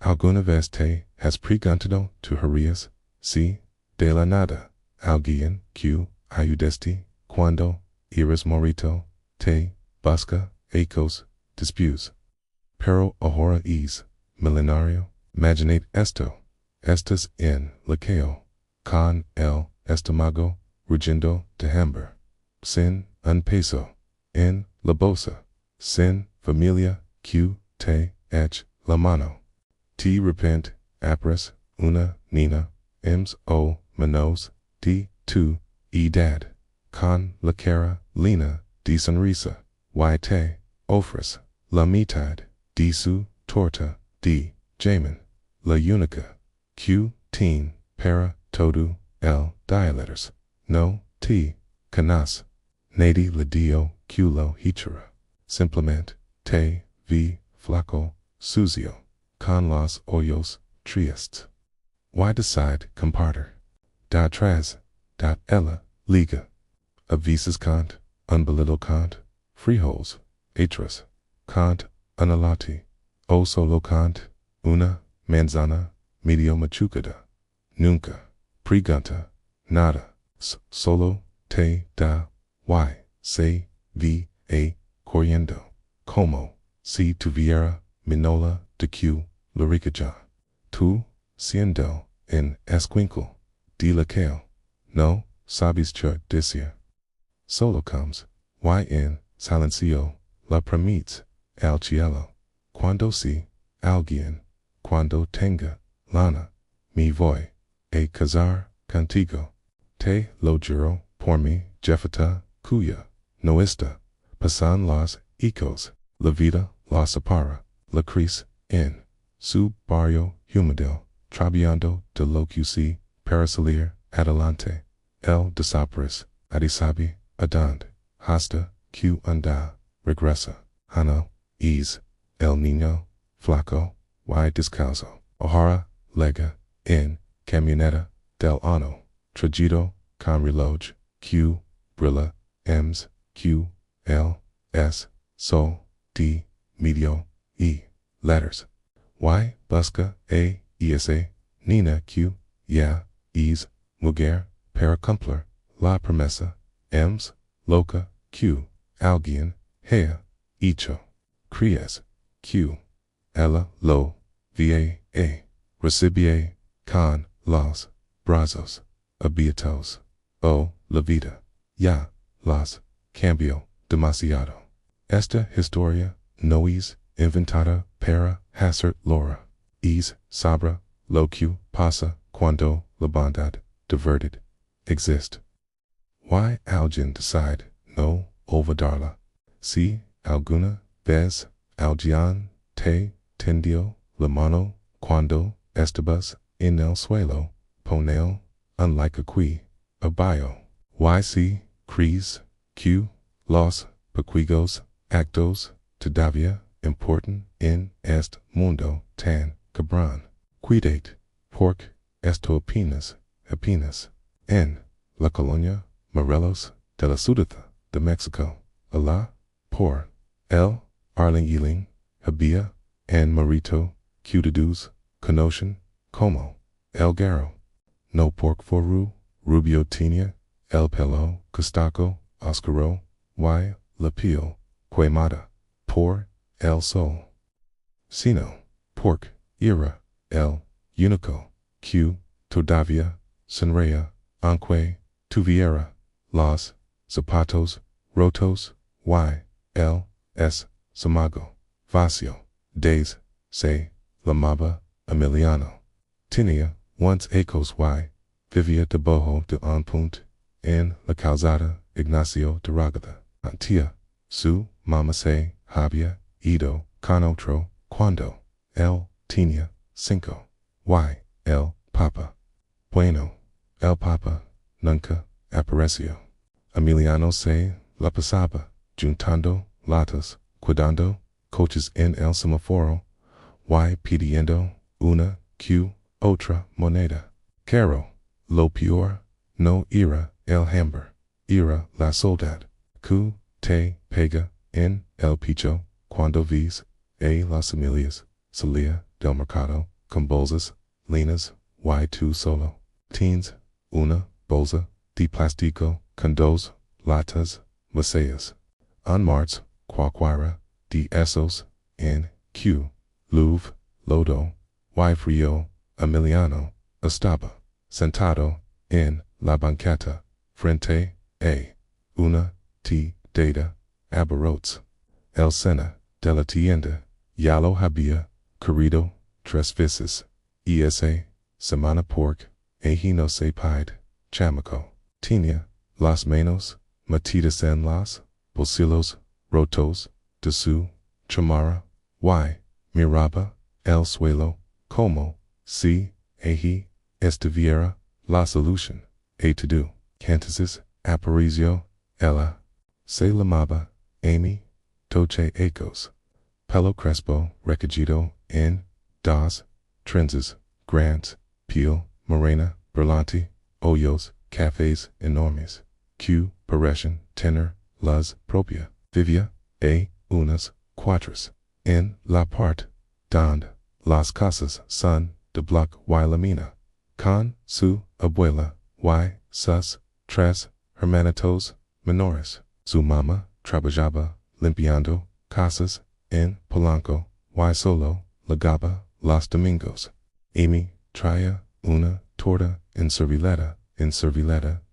alguna vez te has preguntado tu harías, si, de la nada, alguien que ayudaste, cuando eres morito, te busca ecos disputes. Pero ahora es milenario, imaginate esto, estás en la calle, con el estómago rugiendo de hambre, sin un peso, en la bolsa, sin familia que te eche la mano. Te repente abres una niña, o menos de tu edad, con la cara llena de sonrisa, y te ofrece la mitad de su torta de jamón, la única que tiene para todo el día. No te conoce, nadie le dio que lo hiciera, simplemente te vi flaco, sucio, con los ojos tristes. Why decide compartir? Da tras, da ella liga. A veces cant, un bolito cant, frijoles, otras, cant, una lati, o solo cant, una manzana, medio machucada. Nunca, pregunta, nada, solo te da, se vi corriendo, como, si tuviera, minola de que, la rica tu, siendo, en esquinkle, de la calle, no, sabes que decir. Solo comes, en silencio, la prometes, al cielo, cuando si, alguien, cuando tenga, lana, me voy, a casar, contigo, te lo juro, por mi, jefita, cuya, no está, pasan los ecos, la vida, la separa, la cris, en, su barrio húmedo, trabajando de lo que si, para salir, adelante, el desapares, adisabi, adand, hasta, que anda, regresa, hano, es, el niño, flaco, y descalzo, ahora, lega, en, camioneta, del ano, trajido, con reloj, que, brilla, que, sol, de, medio, letters, busca, esa, niña que, ya, es, mujer, para cumplir, la promesa, loca, que, alguien, haya, hecho, crees, que, ella, lo, recibie, con, los, brazos, abiertos, la vida, ya, las, cambio, demasiado. Esta historia, no es, inventada, para, hacer Laura, es, sabra, lo que, pasa, cuando, la bondad, diverted, exist. Why alguien decide, no, olvidarla, si, alguna, vez, alguien, te, tendió, la mano, cuando, estabas, en el suelo, poneo, unlike aquí, abajo, si, crees, que, los, pequeños, actos, todavía, importan, en, este, mundo, tan, cabrón, cuidate, porque, esto apenas, en, la colonia, Morelos, de la Ciudad de Mexico, Allah, por, el, Arling, había, en Marito, Cudidus, conocen, como, el Garo, no pork foru, rubio tenía, el pelo, costaco, oscuro, la piel, quemada, por, el sol. Sino, pork, era, el, único, que, todavía, sonreía, aunque, tuviera, los, zapatos, rotos, el, samago, vacío, days, se, llamaba, Emiliano. Tenía, once ecos vivía debajo de un puente, en la calzada, Ignacio de Ragada. Antía, su, mamá se, había, ido, con otro, cuando, él, tenía, 5, el, papa. Bueno, el papa, nunca, apareció. Emiliano se, la pasaba, juntando, latas, cuidando, coches en el semáforo, pidiendo, una, que, otra moneda. Caro, lo peor, no era el hambre, era la soledad, que te pega en el pecho cuando ves a las familias salir del mercado, con bolsas, linas, y2 solo. Teens, una, bolsa, de plástico, con dos, latas, vacías. En marzo, cualquiera, de esos, en, Q, Louvre, lodo, y frío, Emiliano, estaba, sentado, en, la banqueta, frente, a, una, data, abarrotes. El Sena, de la tienda, ya lo había, querido, 3 veces. Esa, semana pork, no se pide, chamaco. Tenía, las manos, metidas en las, bolsillos, rotos, de su, chamara, miraba, el suelo, como, si, estuviera, la solución, to do. Entonces, apareció, ella, se llamaba, Amy, toche ecos. Pelo crespo, recogido, en, dos, trenzas, grants, peel, morena, brillante, hoyos, cafés enormes. Q, parecen, tener, las, propia, vivia, unas, cuatros. En, la parte, donde, las casas son, de bloc y lamina. Con, su, abuela, sus, 3, hermanitos, menores. Su mamá, trabajaba, limpiando, casas, en Polanco, solo, llegaba, los domingos. Amy, traía, una, torta, en servileta,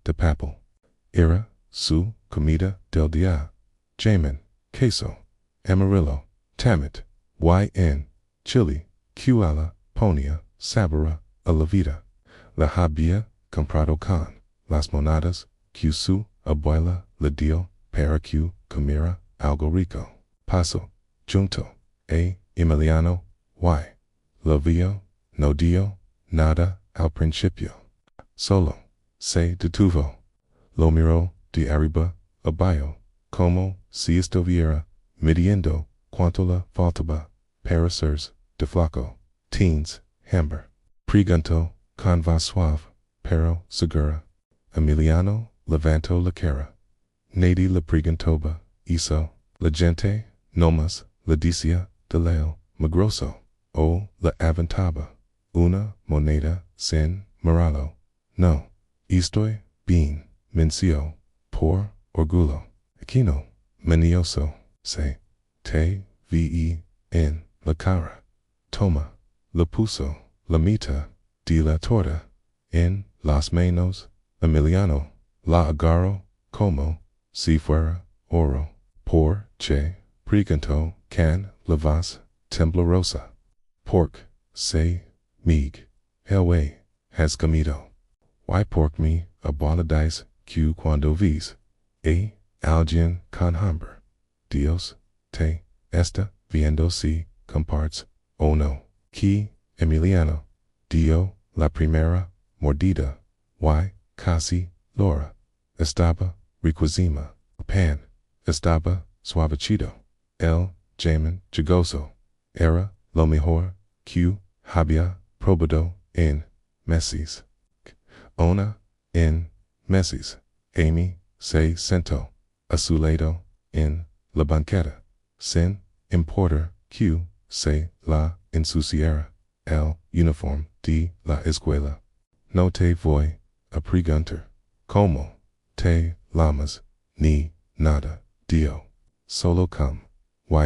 de papel. Era, su, comida, del día. Jamin, queso, amarillo, tamit, chili, la ponía, sabora, a la vida. La había, comprado con, las monadas, su, abuela, le dio, para que comiera, algo rico. Paso, junto, Emiliano, lo vio, no dio, nada, al principio. Solo, se detuvo. Lo miró, de arriba, abajo, como, si estuviera, midiendo, cuánto le faltaba, para ser, de flaco. Teens, hambre. Pregunto, con voz suave, pero segura. Emiliano, levantó la cara. Nadie le preguntaba, hizo, la gente, nomás, le decía, de leo, migroso, o le aventaba, una moneda sin mirarlo. No, estoy bien, mencio, por orgullo. Aquino, manioso, se, te, vi, en, la cara. Toma, le puso, la mitad, de la torta, en, las manos, Emiliano, la agarró, como, si fuera, oro, por, preguntó, can, la voz, temblorosa. Pork, se, mig, helway, has comido. Pork me, oportunidades, cuando vis, alguien con hambre. Dios, te, esta, viendo si, comparts, o no. Que, Emiliano, dio, la primera, mordida, casi, Laura, estaba, riquísima, pan, estaba, suavecito, el, Jamin, jugoso, era, lo mejor, que, había, probado, en, meses. Una, en, meses, Amy, se sentó, a su lado, en, la banqueta, sin, importar, que, se, la, ensuciara, el, uniforme, de, la escuela. No te voy, a preguntar, como, te, llamas, ni, nada, dio, solo come,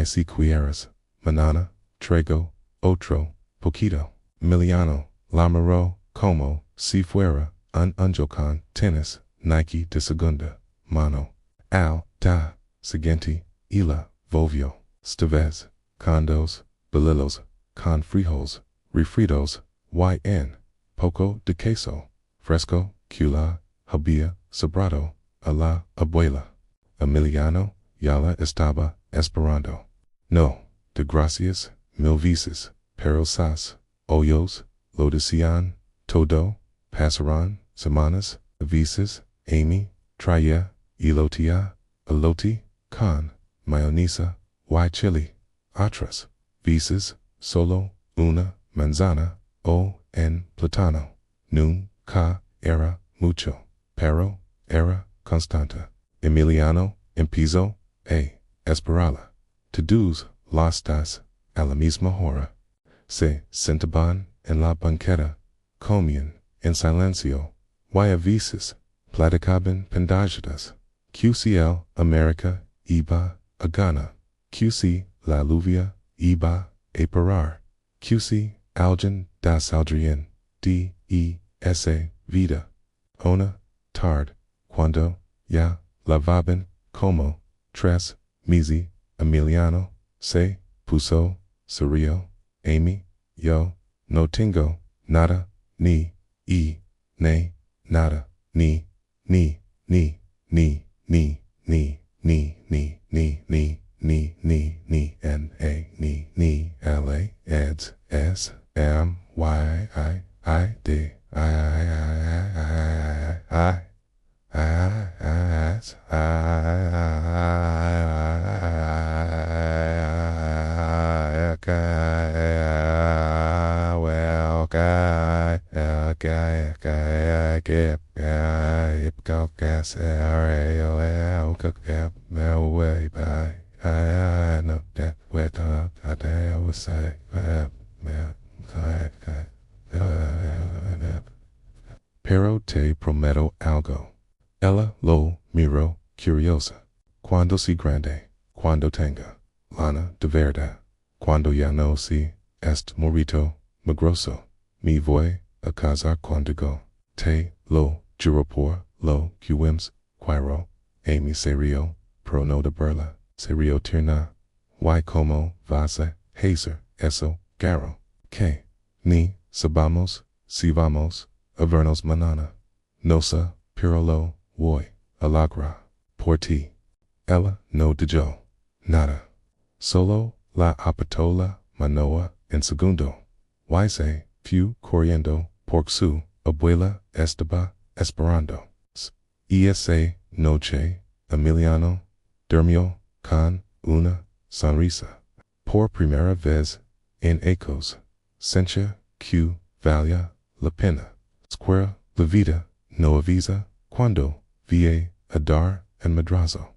si quieres, mañana, traigo, otro, poquito. Emiliano, la miró, como, si fuera, un angel con tenis, Nike de segunda, mano. Al, da, siguiente, y la, volvió. Stavez, condos, bolillos, con frijoles, refritos, poco de queso, fresco, la, había, sobrado, a la abuela. Emiliano, ya la estaba esperando. No, de gracias, mil veces, pero hoyos, lo decían, todo, pasaron, semanas, veces, Amy, traía, elotia, eloti, con, mayonesa, chili, otras, veces, solo, una, manzana, o, en, platano, nunca, era, mucho, pero, era, constante. Emiliano, empezó, esperarla. Todos, las das, a la misma hora. Se sentaban en la banqueta, comían en silencio, y a veces platicaban pendadas. QCL America iba a Ghana. QC la lluvia iba a parar. QC alguien das aldrien, D.E.S.A. vida. Una tarde, cuando ya lavaban como 3 meses, Emiliano se puso serio. Amy, yo no tengo nada, ni nada, ni la ads s m y I d Pero te prometo algo. Ella lo miro curiosa. Cuando si grande, cuando tenga lana de verdad, cuando ya no si est morito, migroso, me voy a casar contigo. Te lo juro por lo QMs, Quiro, Amy serio, pro no de burla, serio tierna, y como vase, hazer, eso, garo, que, ni, sabamos, si vamos, a vernos manana, nosa, pirolo, voy, alagra, por ti. Ella no dijo nada. Solo la apatola manoa en segundo. Y se fu corriendo por su abuela estaba esperando. Esa noche, Emiliano durmió con una sonrisa. Por primera vez en ecos, sencha que valía la pena. Square la vida no avisa cuando vie a dar en madrazo.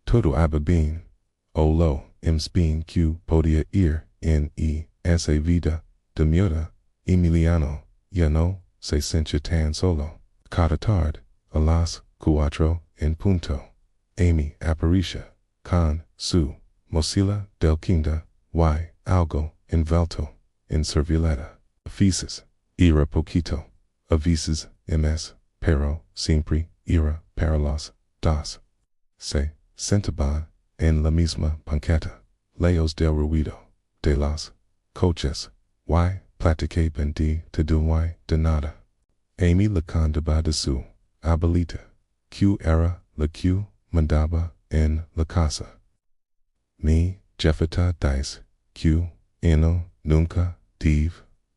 Todo iba bien. O lo bien que podía ir en esa vida de muda. Emiliano ya no se sentía tan solo. Cada tarde, a las 4 en punto, Amy aparecía con su mochila del quinta y algo envuelto en servilleta. A veces era poquito, a veces más, pero siempre era para los dos. Se sentaban en la misma banqueta, lejos del ruido de los coches, y platicaban de todo y de nada. Amy le contaba de su abuelita, que era la que mandaba en la casa. Mi jefita dice que eno nunca debe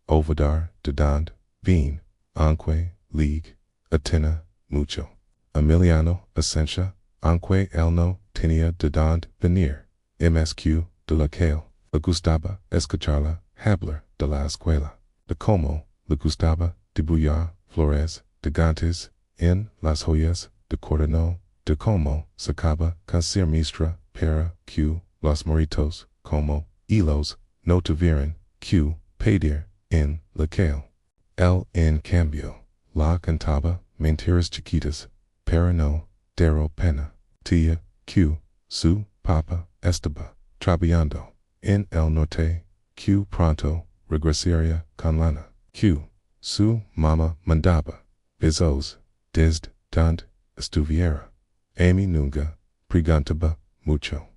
olvidar de donde vine, aunque ligue atina mucho. Emiliano esencia, aunque él no tenía de donde venir, MSQ de la que le gustaba escucharla hablar de la escuela, de cómo le gustaba dibujar flores de gantes en las joyas de cordano, de cómo sacaba casi maestra para que los moritos como hilos no tuvieran que pedir en la que él en cambio la cantaba mentiras chiquitas, pero no dero pena. Tía que su papa estaba trabajando en el norte, que pronto regresaría con lana, que su mamá mandaba besos desde donde estuviera. Amy nunca preguntaba mucho.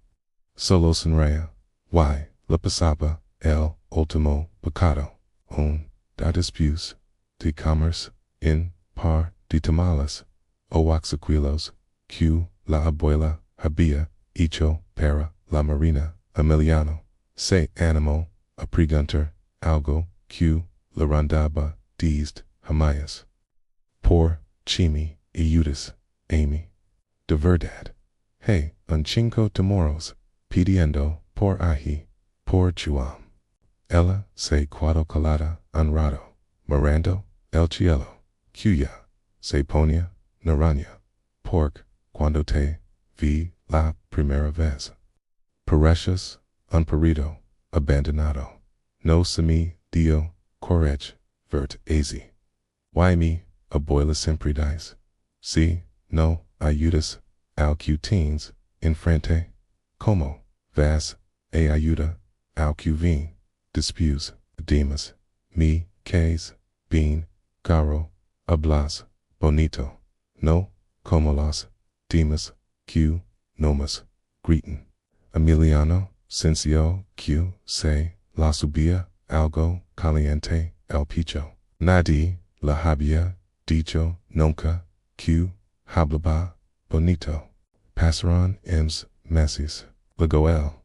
Solo sonreía, y le pasaba el último pecado, da después de comerse en par de tamales o oaxaquilos que la abuela había hecho para la marina. Emiliano se animó a preguntar algo que le rondaba desde jamás. Por Chimi y Judas, Amy. De verdad. Hey, un cinco de moros, pidiendo por ají, por chuam. Ella se quedó calada un rato, mirando el cielo, cuya se ponía naranja, porque cuando te vi la primera vez, pareces un perrito abandonado. No se me dio, correge, vert azi. Why me, abuela sempre dies. Si, no, ayudas, al que teens, enfrente, como, vas, ayuda, al que vin, dispuse, demas, mi, case, bean, caro, hablas, bonito, no, como los, demas, q, nomas, greeting. Emiliano, Cincio, Q, se, la subía, algo, caliente, el picho. Nadie, la había, dicho, nunca, Q, hablaba, bonito. Pasaron ems, meses, luego el,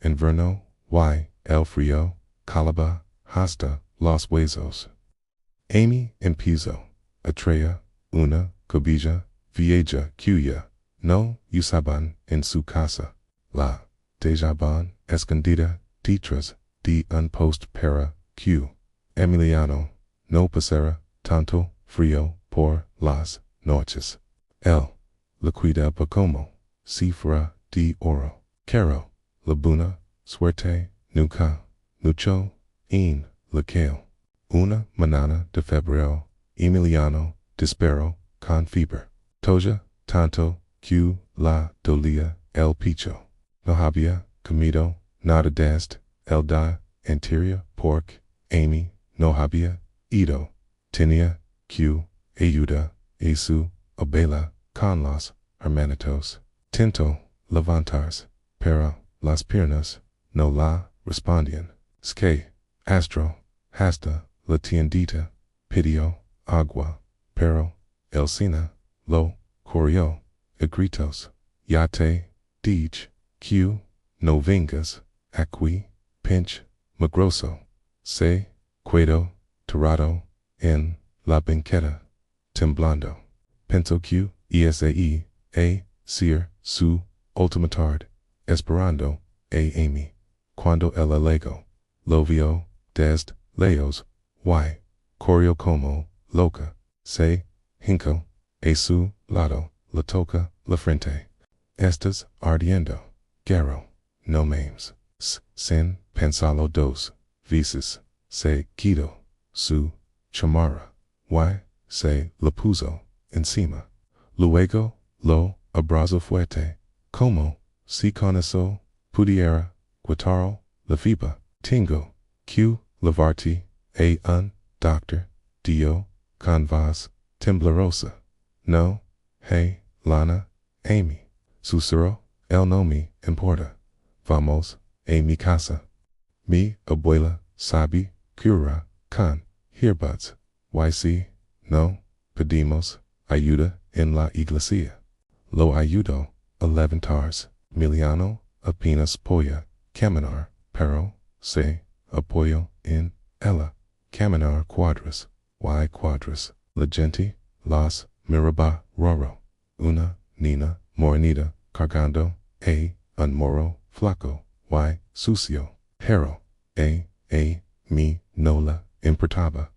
inverno, y, el frío, calaba, hasta, los huesos. Amy empezó, atraía, una, cobija, vieja, cuya, no usaban en su casa. La dejaban escondida detrás de un post para que Emiliano no pasara tanto frío por las noches. Él la cuidaba como si fuera de oro. Caro, la buena suerte nunca mucho en la calle. Una mañana de febrero, Emiliano disparó con fiebre. Toya tanto que la dolía el picho. No había comido nada desde el día anterior porque Amy no había ido. Tenía que ayudar a su abuela con los hermanitos. Tento levantarse, pero las piernas no la respondían. Que astro hasta la tiendita pidió agua, pero el cena lo corrió a gritos. Ya te dije que no vengas aquí, pinche mugroso. Se quedó tirado en la banqueta, temblando. Pensó que iba a ser su última tarde, esperando a Amy. Cuando el alego lo vio desde lejos, y corrió como loca, se hincó a su lado, le toca la frente. Estás ardiendo, Garo, no mames. Sin pensarlo dos veces, se quitó su chamarra, y se la puso encima. Luego lo abrazó fuerte, como si con eso pudiera quitar la fibra. Tengo que llevarte a un doctor, dio con voz temblorosa. No, hey, Lana, Amy. Susurró, él no me importa. Vamos a mi casa. Mi abuela sabe curar con earbuds. Y si no pedimos ayuda en la iglesia. Lo ayudó a levantarse. Emiliano apenas podía caminar, pero se apoyó en ella. Caminar cuadras, y cuadras. La gente las miraba raro. Una niña morenita cargando a un morro flaco y sucio. Pero mi no la importaba.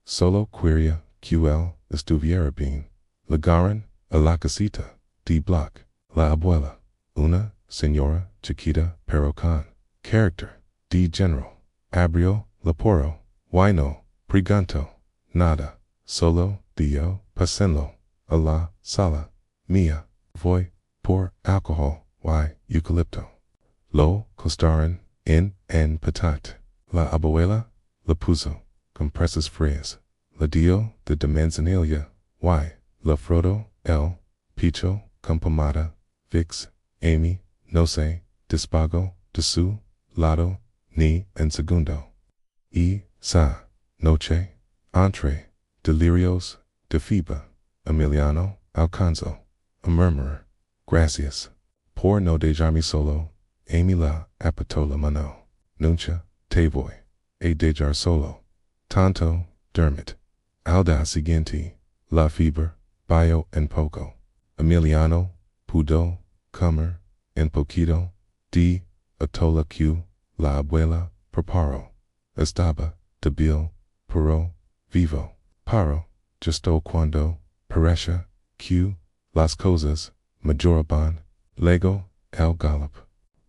Solo quería que él estuviera bien. Llegaron a la casita de block. La abuela, una señora chiquita pero con carácter de general, abrió la puerta. Y no preguntó nada, solo dio pasenlo a la sala mía. Voy por alcohol y eucalipto. Lo costaron en patate. La abuela le puso compresas frías. Le dio de manzanilla y le frotó el picho con pomada Vicks. Amy no se despegó de su lado ni en segundo. Y esa noche, entre delirios de fiebre, Emiliano alcanzó a murmurar, gracias por no dejarme solo. Amy la apretó la mano. Nunca te voy a dejar solo. Tanto dermit. Al día siguiente, la fiebre bajó en poco. Emiliano pudo comer en poquito de atola que la abuela preparó. Estaba débil, pero vivo. Pero justo cuando parecía que las cosas mejoraban, luego el galop.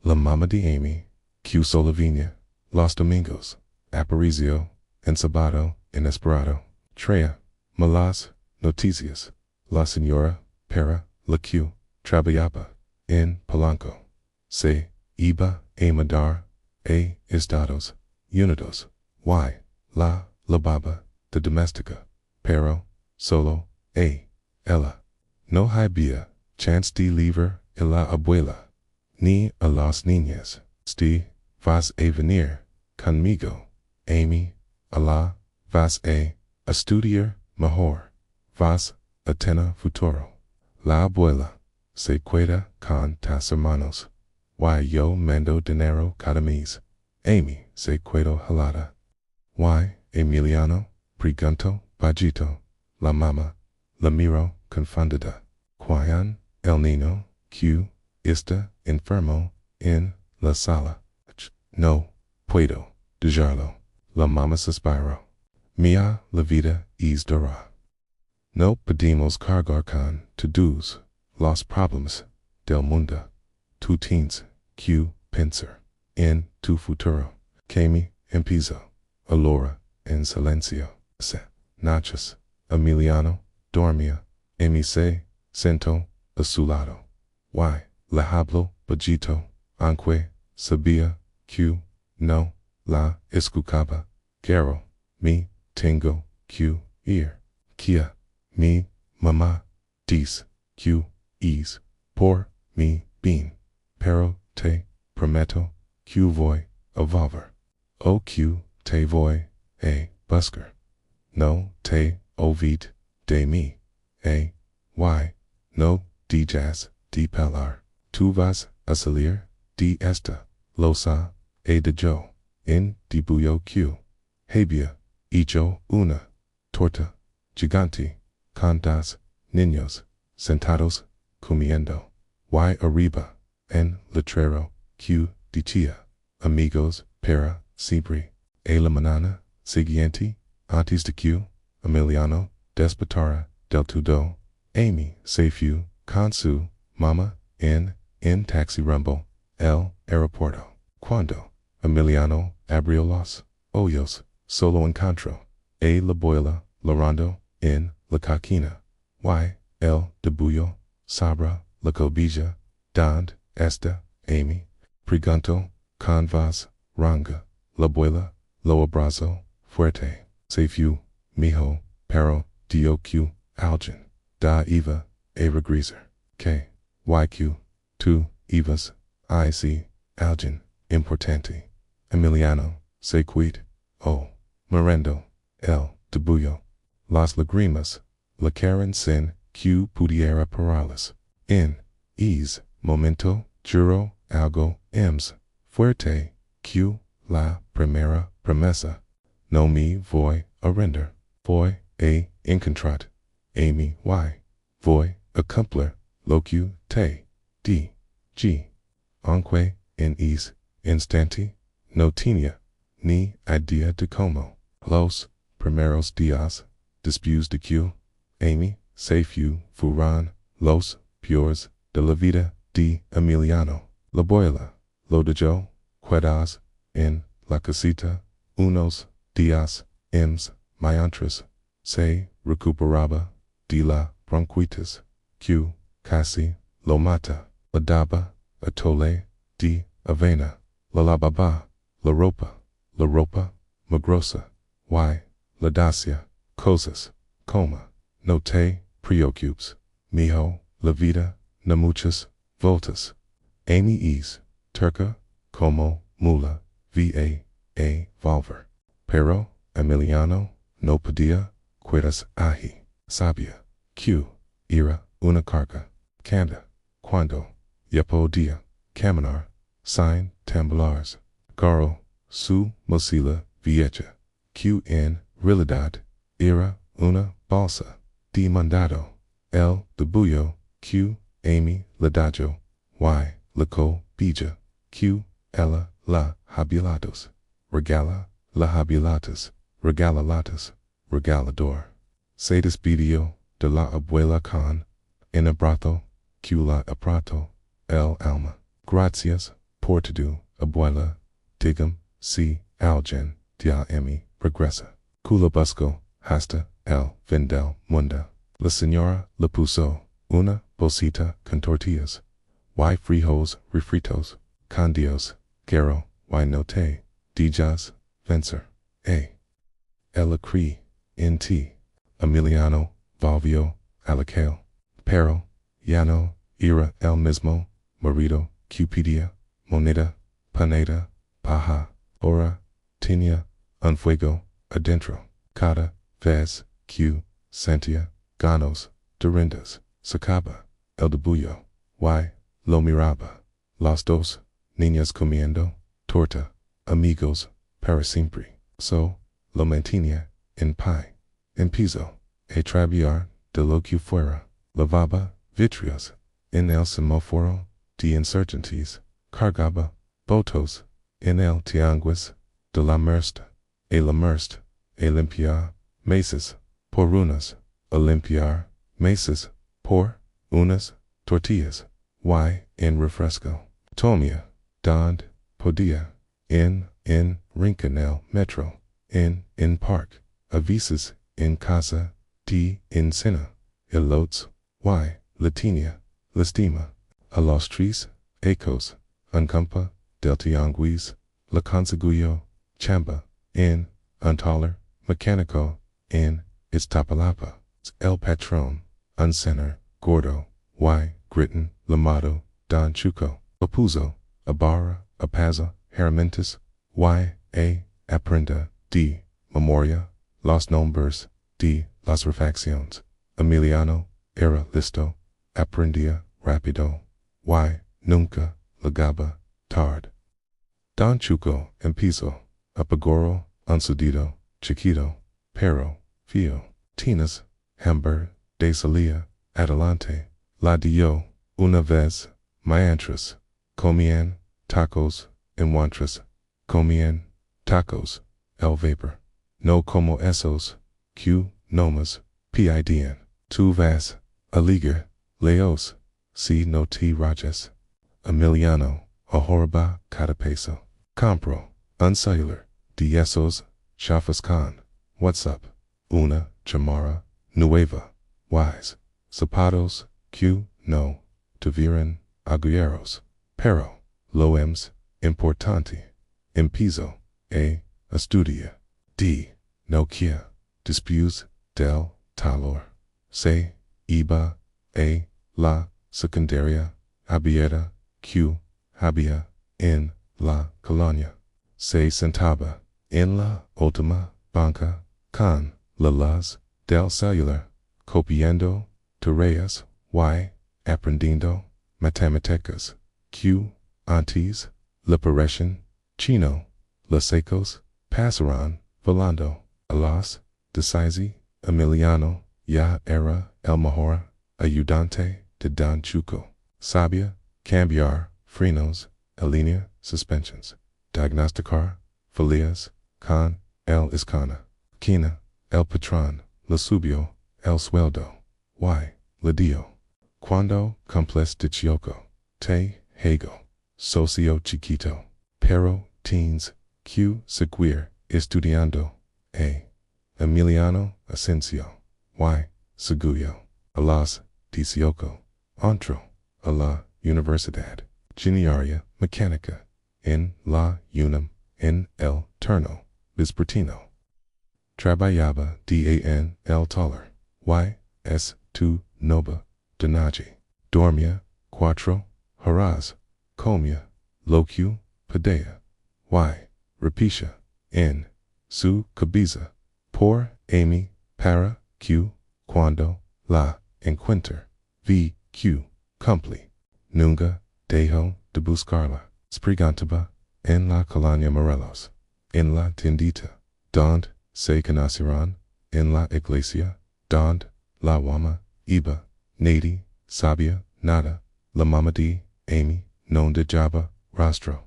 La mamá de Amy, que solo venía los domingos, apareció ensabado, inesperado. Trea, malas, noticias. La señora, para, la que, trabajaba, en Polanco. Se, iba, a mudar, a, estados, unidos. Y, la baba, de domestica. Pero, solo, a, ella. No había, chance de lever, a la abuela. Ni a las niñas. Vas a venir, conmigo. Amy, a vas a estudiar mejor. Vas a tener futuro. La abuela, se queda con tus hermanos. Y yo mando dinero cada mes. Amy, se quedó helada. Y, Emiliano, pregunto, bajito. La mamá, la miro, confundida. Cuando, el niño, que, está, enfermo, en, la sala. No, puedo, dejarlo. La mamá suspiró. Mia, la vida es dura. No podemos cargar con todos los problemas del mundo. Tú tienes que pensar en tu futuro. Que me empiezo. Allora, en silencio. Noches. Emiliano dormía. Y se sentó a su lado. Y le hablo bajito, aunque sabía que no la escuchaba. Quiero, me tengo que ir. Kia, mi mamá dice que es por mi bien. Pero te prometo que voy a volver. O que te voy a buscar. No te olvides de mí. Y no digas de pelar. Tú vas a salir de esta losa de yo. En dibujo que había hecho una torta gigante con dos niños sentados comiendo. Y arriba en letrero que decía amigos para siempre. A la mañana siguiente, antes de que Emiliano despertara del todo, Amy se fue con su mamá en taxi rumbo el aeropuerto. Cuando Emiliano abrió los ojos, solo encontró a la abuela llorando en la cocina. Y el debullo sobre la cobija. ¿Dónde está Amy? Preguntó con voz ronca. La abuela lo abrazó fuerte. Se fue, mijo, pero dio que alguien da iba a regresar. Que, tú ibas a si alguien importante. Emiliano se quit, mirando el debullo. Las lágrimas le cayeron sin que pudiera pararlas. En ese momento juró algo fuerte que la primera promesa. No me voy a render. Voy a encontrar a mi y voy a cumplir lo que te di. Aunque en ese instante no tenía ni idea de cómo. Los primeros días después de que Amy se fue fueron los peores de la vida de Emiliano. La abuela lo dejó quedarse en la casita unos días mientras se recuperaba de la bronquitis que casi lo mata. La daba atole de avena. La lavaba la ropa mugrosa. Y la dacia cosas como no te preocupes, mijo, la vida no muchas voltas. Amy es turca como mula va a volver. Pero Emiliano no podía quedarse ahí. Sabía que era una carga canda cuando ya podía caminar sin temblar. Agarró su mochila vieja que en realidad era una bolsa de mandado. El debullo que Amy le dio y la cobija que ella la habilatos. Regala la habilatas, regalatas, regalador. Se despidió de la abuela con un abrazo que la apretó el alma. Gracias por todo, abuela. Digam si alguien de a mí regresa. Culo busco, hasta el vendel munda. La señora le puso una bolsita con tortillas. Y frijoles refritos, con Dios, quiero, y no te, digas, vencer. Ella cree en ti. Emiliano volvió a la calle, pero ya no era el mismo marido. Cupidia, moneda, panera, paja, ahora tenía un fuego adentro. Cada vez que sentía ganas de rendas, sacaba el debullo y lo miraba. Las dos niñas comiendo torta, amigos para siempre. So lo mantenía en pie. Empezó a trabajar de lo que fuera. Lavaba vidrios en el semáforo de insurgentes. Cargaba botos en el tianguis de la Merced. A limpiar mesas por unas. A limpiar mesas por unas tortillas. Y en refresco. Tomia, donde podía. En Rincanel Metro. In Park. A veces en casa de encina. Elotes. Y Latinia. Lastima. A los tres ecos. Un campo del tianguis. La conseguyo. Chamba. En un taller mecánico. En Iztapalapa. El patrón. Un señor gordo. Y gritan llamado Don Chuco. A puso. A barra. A paza. Herramientas. Y aprenda de memoria los nombres de las refacciones. Emiliano era listo. Aprendía rápido. Y nunca llegaba tarde. Don Chuco empezó. Apagoro un sudido chiquito, pero fío. Tienes hambre de salir adelante. La dio una vez. Mientras comían tacos encuentras. Comían tacos, el vapor. No como esos que nomás piden. Tu vas a ligar leos si no te rajas. Emiliano ahorraba cada peso. Compro un celular de esos chafas con WhatsApp. Una chamara nueva. Wise. Zapatos que no tuvieran agujeros. Pero lo importante. Empezó a estudiar. No después del talor. Se iba a la secundaria abierta que había en la colonia. Se sentaba en la última banca con las del celular, copiando tareas y aprendiendo matemáticas que antes le parecían chino. Los secos pasaron volando. A las 16 Emiliano ya era el mejor ayudante de Don Chuco. Sabía cambiar frenos, línea, suspensions, diagnosticar falias con el escana. Quina, el patrón, le subió el sueldo. Y le dio. Cuando cumples 18, te hago socio chiquito. Pero teens que seguir estudiando. Emiliano Asensio. Y seguyo. A las 18. Entró a la universidad. Ingeniería mecánica. En la UNAM. En el turno vespertino. Trabajaba en el taller. Y tu nova de noche. Dormía 4 horas. Comía lo que pedía. Y repisa en su cabeza por Amy para que cuando la encuentre vi que cumple. Nunca dejó de buscarla. Sprigantaba en la colonia Morelos. En la tiendita. Donde se conocieron. En la iglesia. Donde la wama iba. Nadie sabía nada. La mamá de Amy no dejaba rastro.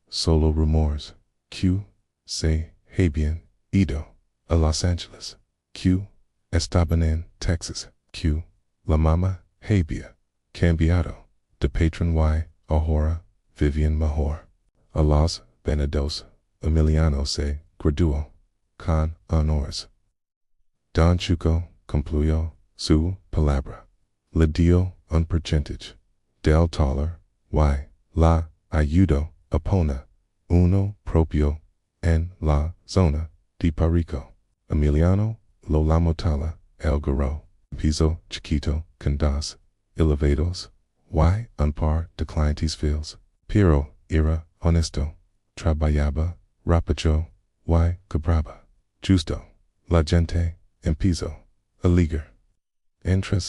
Solo rumores. Que se habían ido a Los Angeles. Que estaban en Texas. Que la mamá había cambiado de patron y ahora vivían mejor. A los 22 Emiliano se graduó. con honores. Don Chuco concluyó su palabra. Le dio un percentage del taller y la ayudó a poner uno propio en la zona de Rico. Emiliano lo lamotala el garo, piso chiquito con dos elevados y un par de clientes fieles. Pero era honesto, trabajaba rápido y cobraba justo. La gente empezó a ligar. Entre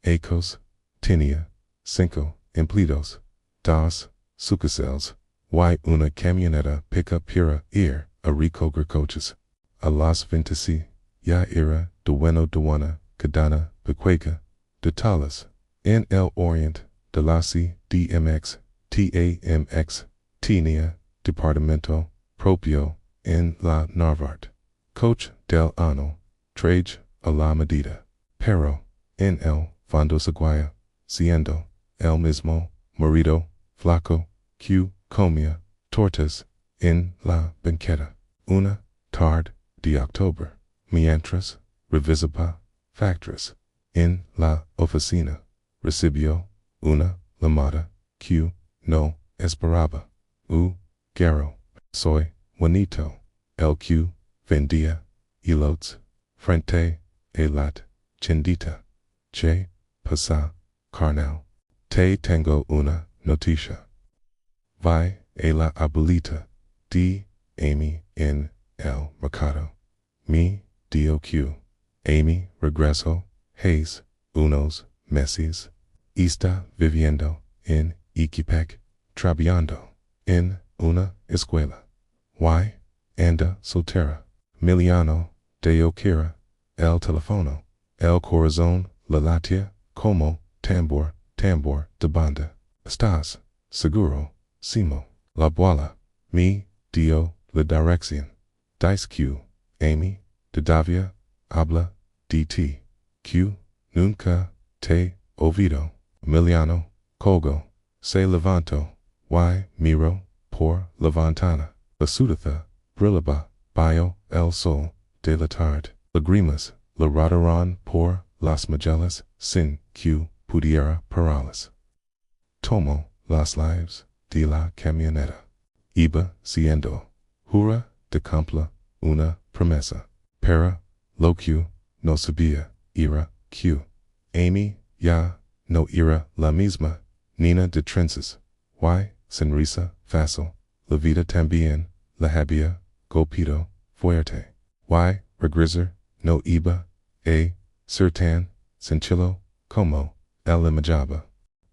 ellos tenía 5 empleados, 2 sucursales y una camioneta pick-up para ir a recoger coches. A las 26 ya era dueño de una cadena pequeña de talas en el oriente de la CDMX, TAMX, tenía departamento propio en la Narvarte. Coach del año, traje a la medida, pero en el fondo seguía siendo el mismo marido flaco que comía tortas en la banqueta. Una tarde de octubre, mientras revisaba facturas en la oficina, recibió una llamada que no esperaba. Garo, soy Juanito, el que vendía elotes frente a la tiendita. Che pasa, carnal. Te tengo una noticia. Vai a la abuelita de Amy en el mercado. Me dio que Amy regresó hace unos meses. Está viviendo en Iquipec, trabajando en una escuela. Y anda soltera. Emiliano dio Kira el teléfono. El corazón la latia como tambor de banda. ¿Estás seguro, Simo? La abuela me dio la dirección. Dice que Amy todavía habla de ti. Que nunca te olvido. Emiliano colgó, se levantó y miró por la ventana. La ciudad brillaba bajo el sol de la tarde. Lágrimas le rodaron por las mejillas sin que pudiera pararlas. Tomó las llaves de la camioneta. Iba siendo hora de cumplir una promesa. Pero lo que no sabía era que Amy ya no era la misma niña de trenzas y sonrisa fácil. La vida también la había golpeado fuerte. Y regresar no iba a ser tan sencillo como él imaginaba.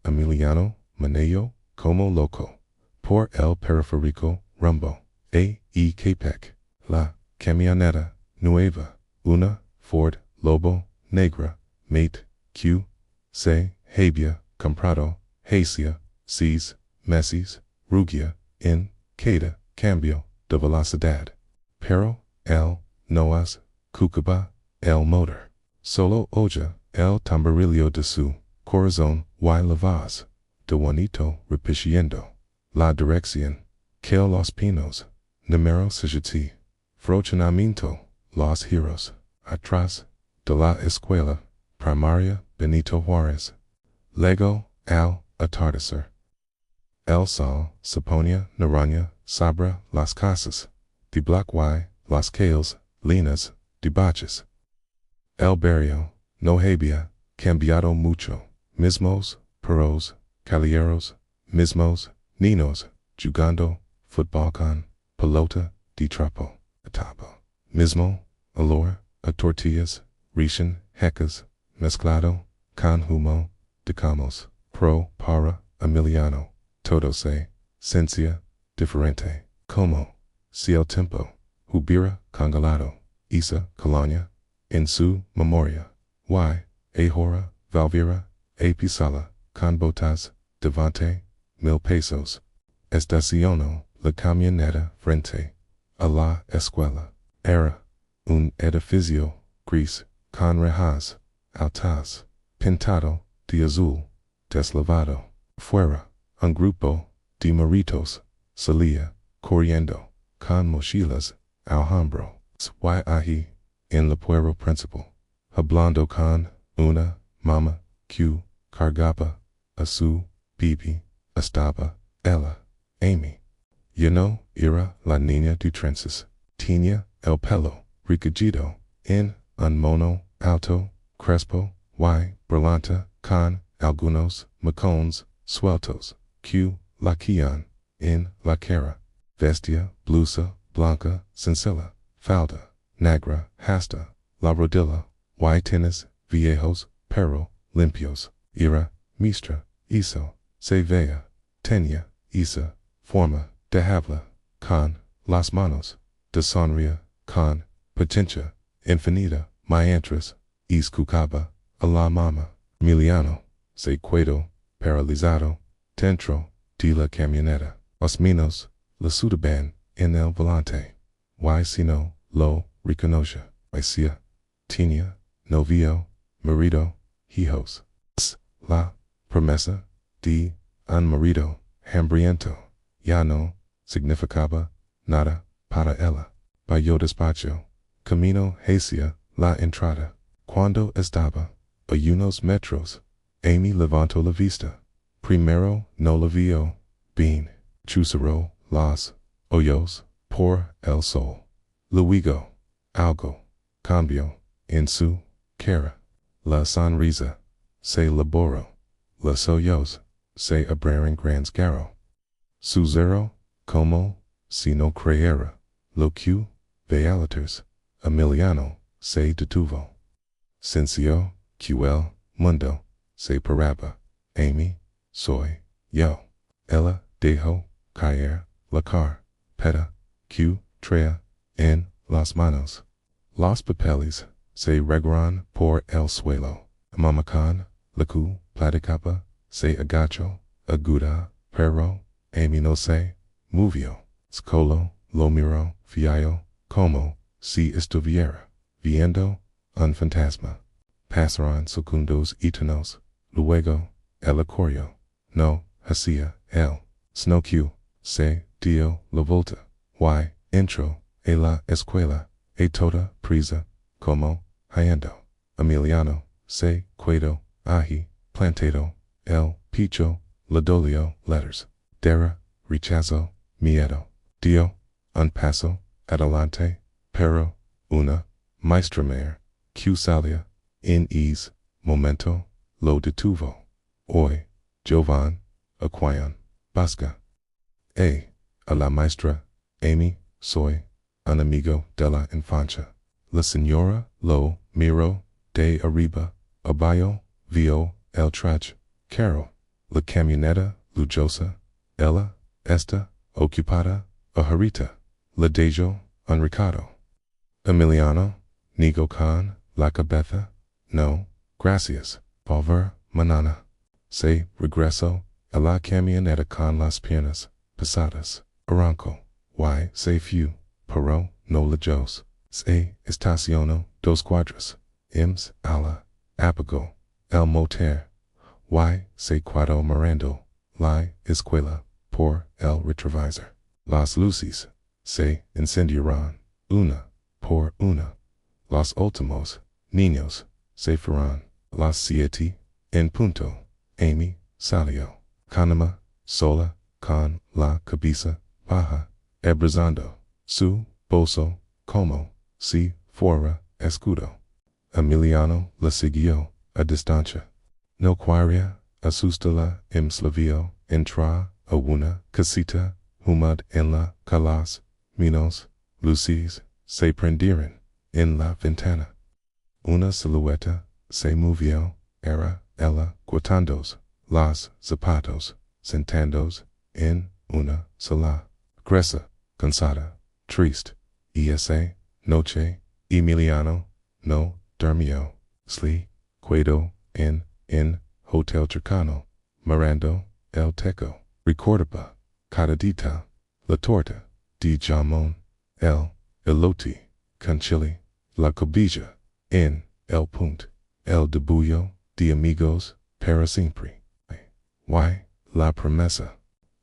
Emiliano manejó como loco por el periférico rumbo a Ecatepec. La camioneta nueva, una Ford Lobo negra, mate que se había comprado hacía 6 meses, rugia en cada cambio de velocidad. Pero él no escuchaba el motor. Solo oye el tamborillo de su corazón y la voz de Juanito repitiendo la dirección que los pinos, número 7, fraccionamiento Los Giros, atrás de la escuela primaria Benito Juárez. Luego al atardecer, el sol se ponía naranja sobre las casas de bloc y las calles llenas de baches. El barrio no había cambiado mucho. Mismos perros callejeros, mismos niños jugando fútbol con pelota de trapo. Mismo olor a tortillas recién hechas mezclado con humo de camus. Para Emiliano, todo se sentía diferente. Como si el tiempo hubiera congelado esa colonia en su memoria. Y ahora volviera a pisarla con botas de 20,000 pesos. Estacionó la camioneta frente a la escuela. Era un edificio gris con rejas altas, pintado de azul deslavado. Fuera, un grupo de morritos salía corriendo con mochilas al hombro. Y ahi, en la puero principal. Hablando con una mama, Q, cargaba, a su, bibi, estaba, ella, Amy. Era la niña de trences. Tenía el pelo, recogido, en un mono alto, crespo, y brillante, con algunos mechones sueltos, que la quían en la cara. Vestía blusa blanca sencilla, falda negra hasta la rodilla, y tenis viejos pero limpios. Era mistra, se veía, tenía esa forma de hablar, con las manos, de sonreír, con potencia infinita, mientras escuchaba a la mamá. Emiliano se quedó paralizado dentro de la camioneta. Los menos le sudaban en el volante. Y si no lo reconocía, decía, tenía novio, marido, hijos. La promesa de un marido hambriento ya no significaba nada para ella. Vaya despacho, camino hacia la entrada. Cuando estaba a unos metros, Amy levantó la vista. Primero no la vio bien. Chuzaró los ojos por el sol. Luego, algo cambió en su cara. La sonrisa se elaboró. Los ojos se abrieron grandes. Susurró como si no creyera lo que veía. Emiliano se detuvo. Sintió que el mundo se paraba. Amy, soy yo. Ella dejó caer la carpeta que traía en las manos. Los papeles se regaron por el suelo. Mamá con la que platicaba se agachó, aguda, pero Amy no se movió. Scolo lo miró fiado como si estuviera viendo un fantasma. Pasaron segundos eternos. Luego, el corrió. No hacía el sino que se dio la vuelta. Y entró en la escuela, toda prisa, como yendo. Emiliano se quedó allí, plantado, el pecho le dolió letters. Dera, rechazo, miedo. Dio un paso adelante, pero una maestra mayor, que salía en ese momento, lo detuvo. Hoy, Jovan, Aquayan, Basca. A la maestra, Amy, soy un amigo de la infancia. La señora lo miró de arriba abajo, vio el traje, caro, la camioneta lujosa, ella está ocupada, ahorita, la dejó un recado. Emiliano, negó con la cabeza, no, gracias, pobre manana. Se regresó a la camioneta con las piernas pesadas, arrancó, y se fue, pero no lejos. Se estacionó 2 cuadras, a la apagó el motor, y se quedó mirando la escuela por el retrovisor. Las luces se encendieron, una por una. Los últimos niños se fueron. Las 7 en punto. Amy salió. Canama, sola, con la cabeza baja, abrazando su bolso, como si fuera escudo. Emiliano la siguió a distancia. No quería asustarla, la vio entrar a una casita humada en la que las menos luces se prendieron en la ventana. Una silueta se movió, era ella cortando los zapatos, sentándose en una sala. Gruesa, cansada, triste, y esa noche, Emiliano no durmió. Se quedó en hotel cercano, mirando el techo. Recordaba cada detalle, la torta de jamón, el elote con chile, la cobija en el punto, el debullo de amigos para siempre. Y la promesa.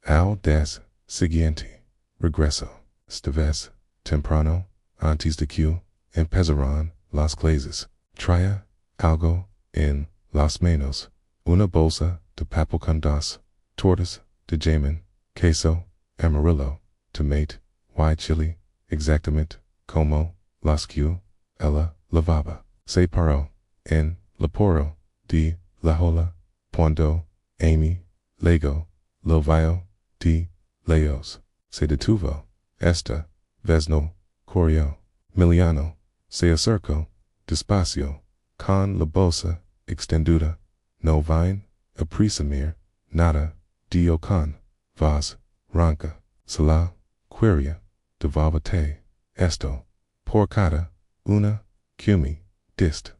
Al des siguiente, regresó. Esta vez temprano, antes de que empezaran las clases. Traía algo en las manos, una bolsa de papel con dos tortas de jamón, queso, amarillo, tomate, white chili, exactamente como las que ella lavaba. Se paró en la puerta de la hola cuando Amy llegó, lo vio de lejos. Se detuvo. Esta vez no corrió. Miliano se acercó despacio con la bolsa extendida. No vain a presumir nada dio con voz ronca. Se la quería devolverte esto por cada una que dist.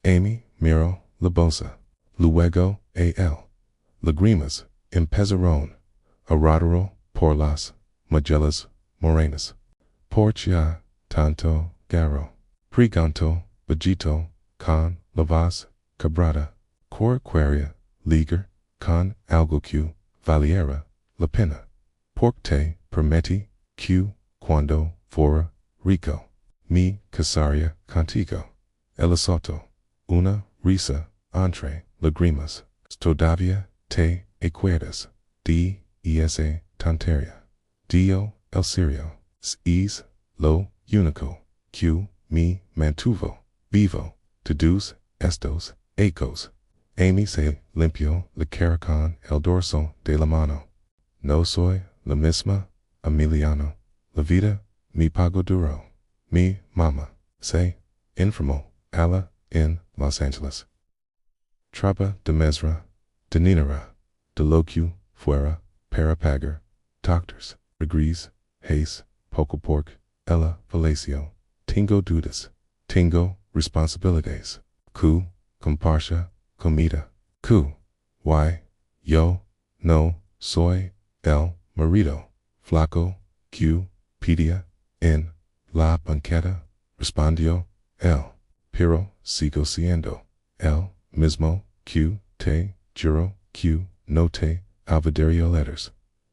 Amy miró la bolsa. Luego lágrimas empezaron a rodar por las mejillas morenas. Por ya tanto garo. Preguntó bajito con la voz quebrada. Quería ligar con algo que valiera la pena. Porque prometí que cuando fuera rico me casaría contigo. El soto una risa entre lágrimas. Todavía te acuerdas de esa tontería. Dio el serio. Es lo único que me mantuvo vivo. Todos estos ecos. Amy se limpió la cara con el dorso de la mano. No soy la misma, Emiliano. La vida me pagó duro. Mi mamá se enfermó en Los Angeles. Traba de mesra, de dinero, de lo que fuera para pagar doctors, degrees, hace, poco porque ella falleció. Tengo dudas, tengo responsabilidades. Comparsa, comida. Yo no soy el marido flaco que pedía en la banqueta, respondió él. Pero sigo siendo el mismo que te juro que no te olvidaría letters.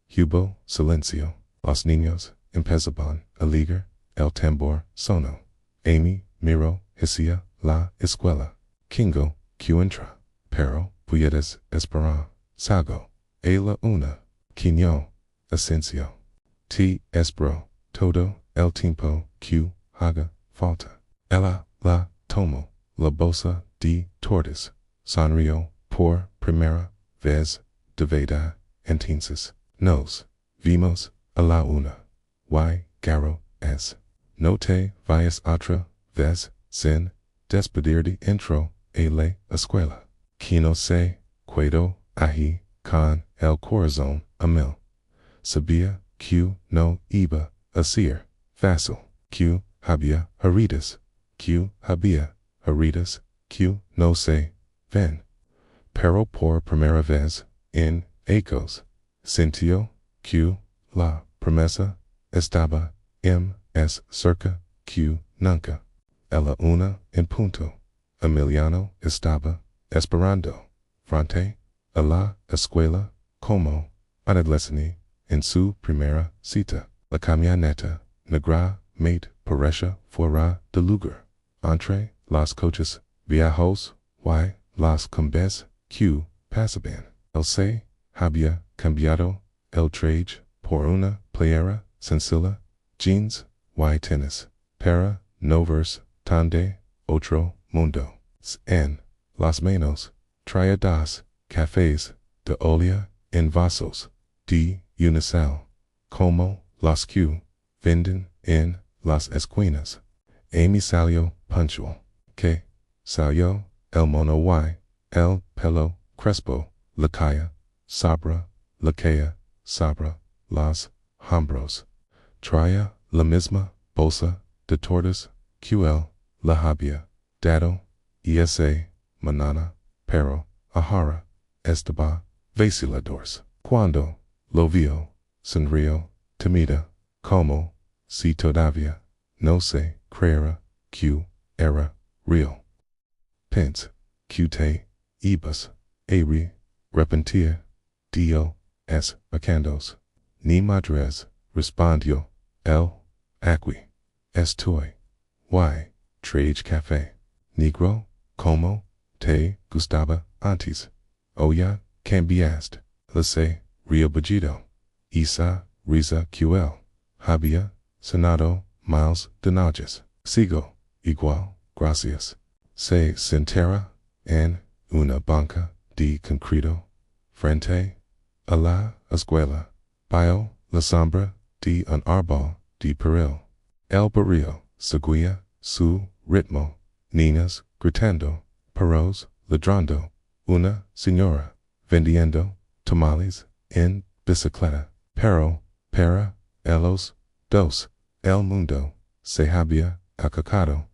Hubo silencio. Los niños empezaban a ligar. El tambor sonó. Amy miró hacia la escuela. Kingo que entra. Pero puedes esperar. Salgo. A la una. Quino. Ascencio. Te espero todo el tiempo que haga falta. Ella la tomó la bolsa de tortas. Sonrió por primera vez de verdad. Entonces nos vimos a la una. Garo es. No te vayas otra vez sin despedirte entro a la escuela. Que no se quedó ahí con el corazón a mil. Sabía que no iba a ser fácil. Que había heridas. Que no se ven. Pero por primera vez en ecos sintió que la promesa estaba más cerca que nunca. A la una en punto. Emiliano estaba esperando frente a la escuela como adolescente en su primera cita. La camioneta negra made pareja fuera de lugar. Entre los coches viejos y las combes que pasaban. Él se había cambiado el traje por una playera sencilla, jeans y tenis, para no verse tan de otro mundo. En las manos traía dos cafés de olla en vasos de unicel, como los que venden en las esquinas. Amy salió puntual. Que salió el mono y el pelo crespo, la calle sobre los hombros. Traía la misma bolsa de tortas que él la había dado esa mañana, pero ahora estaba vaciladores. Cuando lo vio, sonrió tímida, como si todavía no se creyera que era real. Pense que te ibas a repentir de es vacandos. Ni madres, respondió él. Aquí estoy, y, trage café, negro, como, te gustaba antes, oya, cambiaste, lase, rio bajido, isa, risa ql, había, senado, miles de noches, sigo, igual, gracias, se sentera, en, una banca, de concreto, frente, a la escuela, bio, la sombra, de un árbol, de peril, el barrio, seguía, su ritmo, niñas, gritando, perros, ladrando, una señora, vendiendo, tamales, en bicicleta, pero, para, los, dos, el mundo, se había, acacado,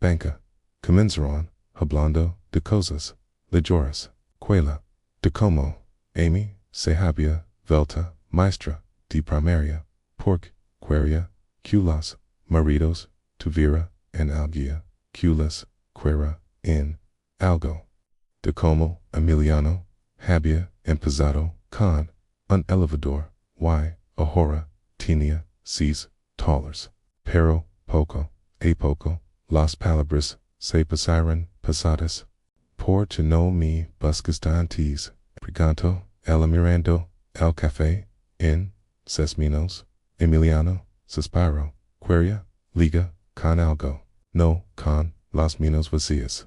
banca, comenzaron, hablando, de cosas, lejoras, quela, de como, Amy, se había, velta, maestra, de primaria, pork, queria, culas, maridos, tuvira, en alguia, culas, quera, en, algo, de como, Emiliano, había, empezado, con, un elevador, ahora, tenía, $6, pero, poco, a poco, las palabras, se pasaron, pasadas, por to no me buscastantes, preganto, el mirando, el café, en, sesminos, Emiliano, suspiro, queria, liga, con algo, no, con, las manos vacías.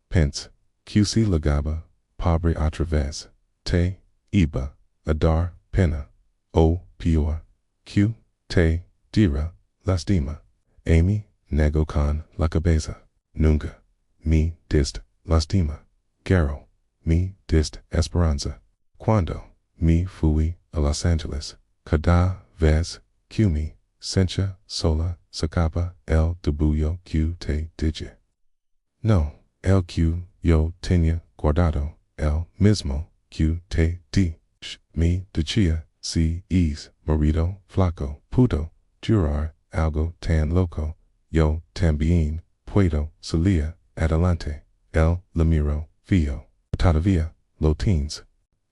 Pence, QC lagaba, pobre otra vez, te, iba, a dar, pena, o, peor, Q, te, dira, lastima, Amy, nego con la cabeza, nunca, mi dist, lastima, Garo, mi dist esperanza, cuando, mi fui a Los Angeles, cada vez, que mi, sencha, sola, sacaba, el debullo que te dije. No, el que yo tenía guardado, el mismo que te di, mi decía, si es marido flaco, puto, jurar algo tan loco, yo también puedo salir adelante, el la miro, fio, todavía, lo teens,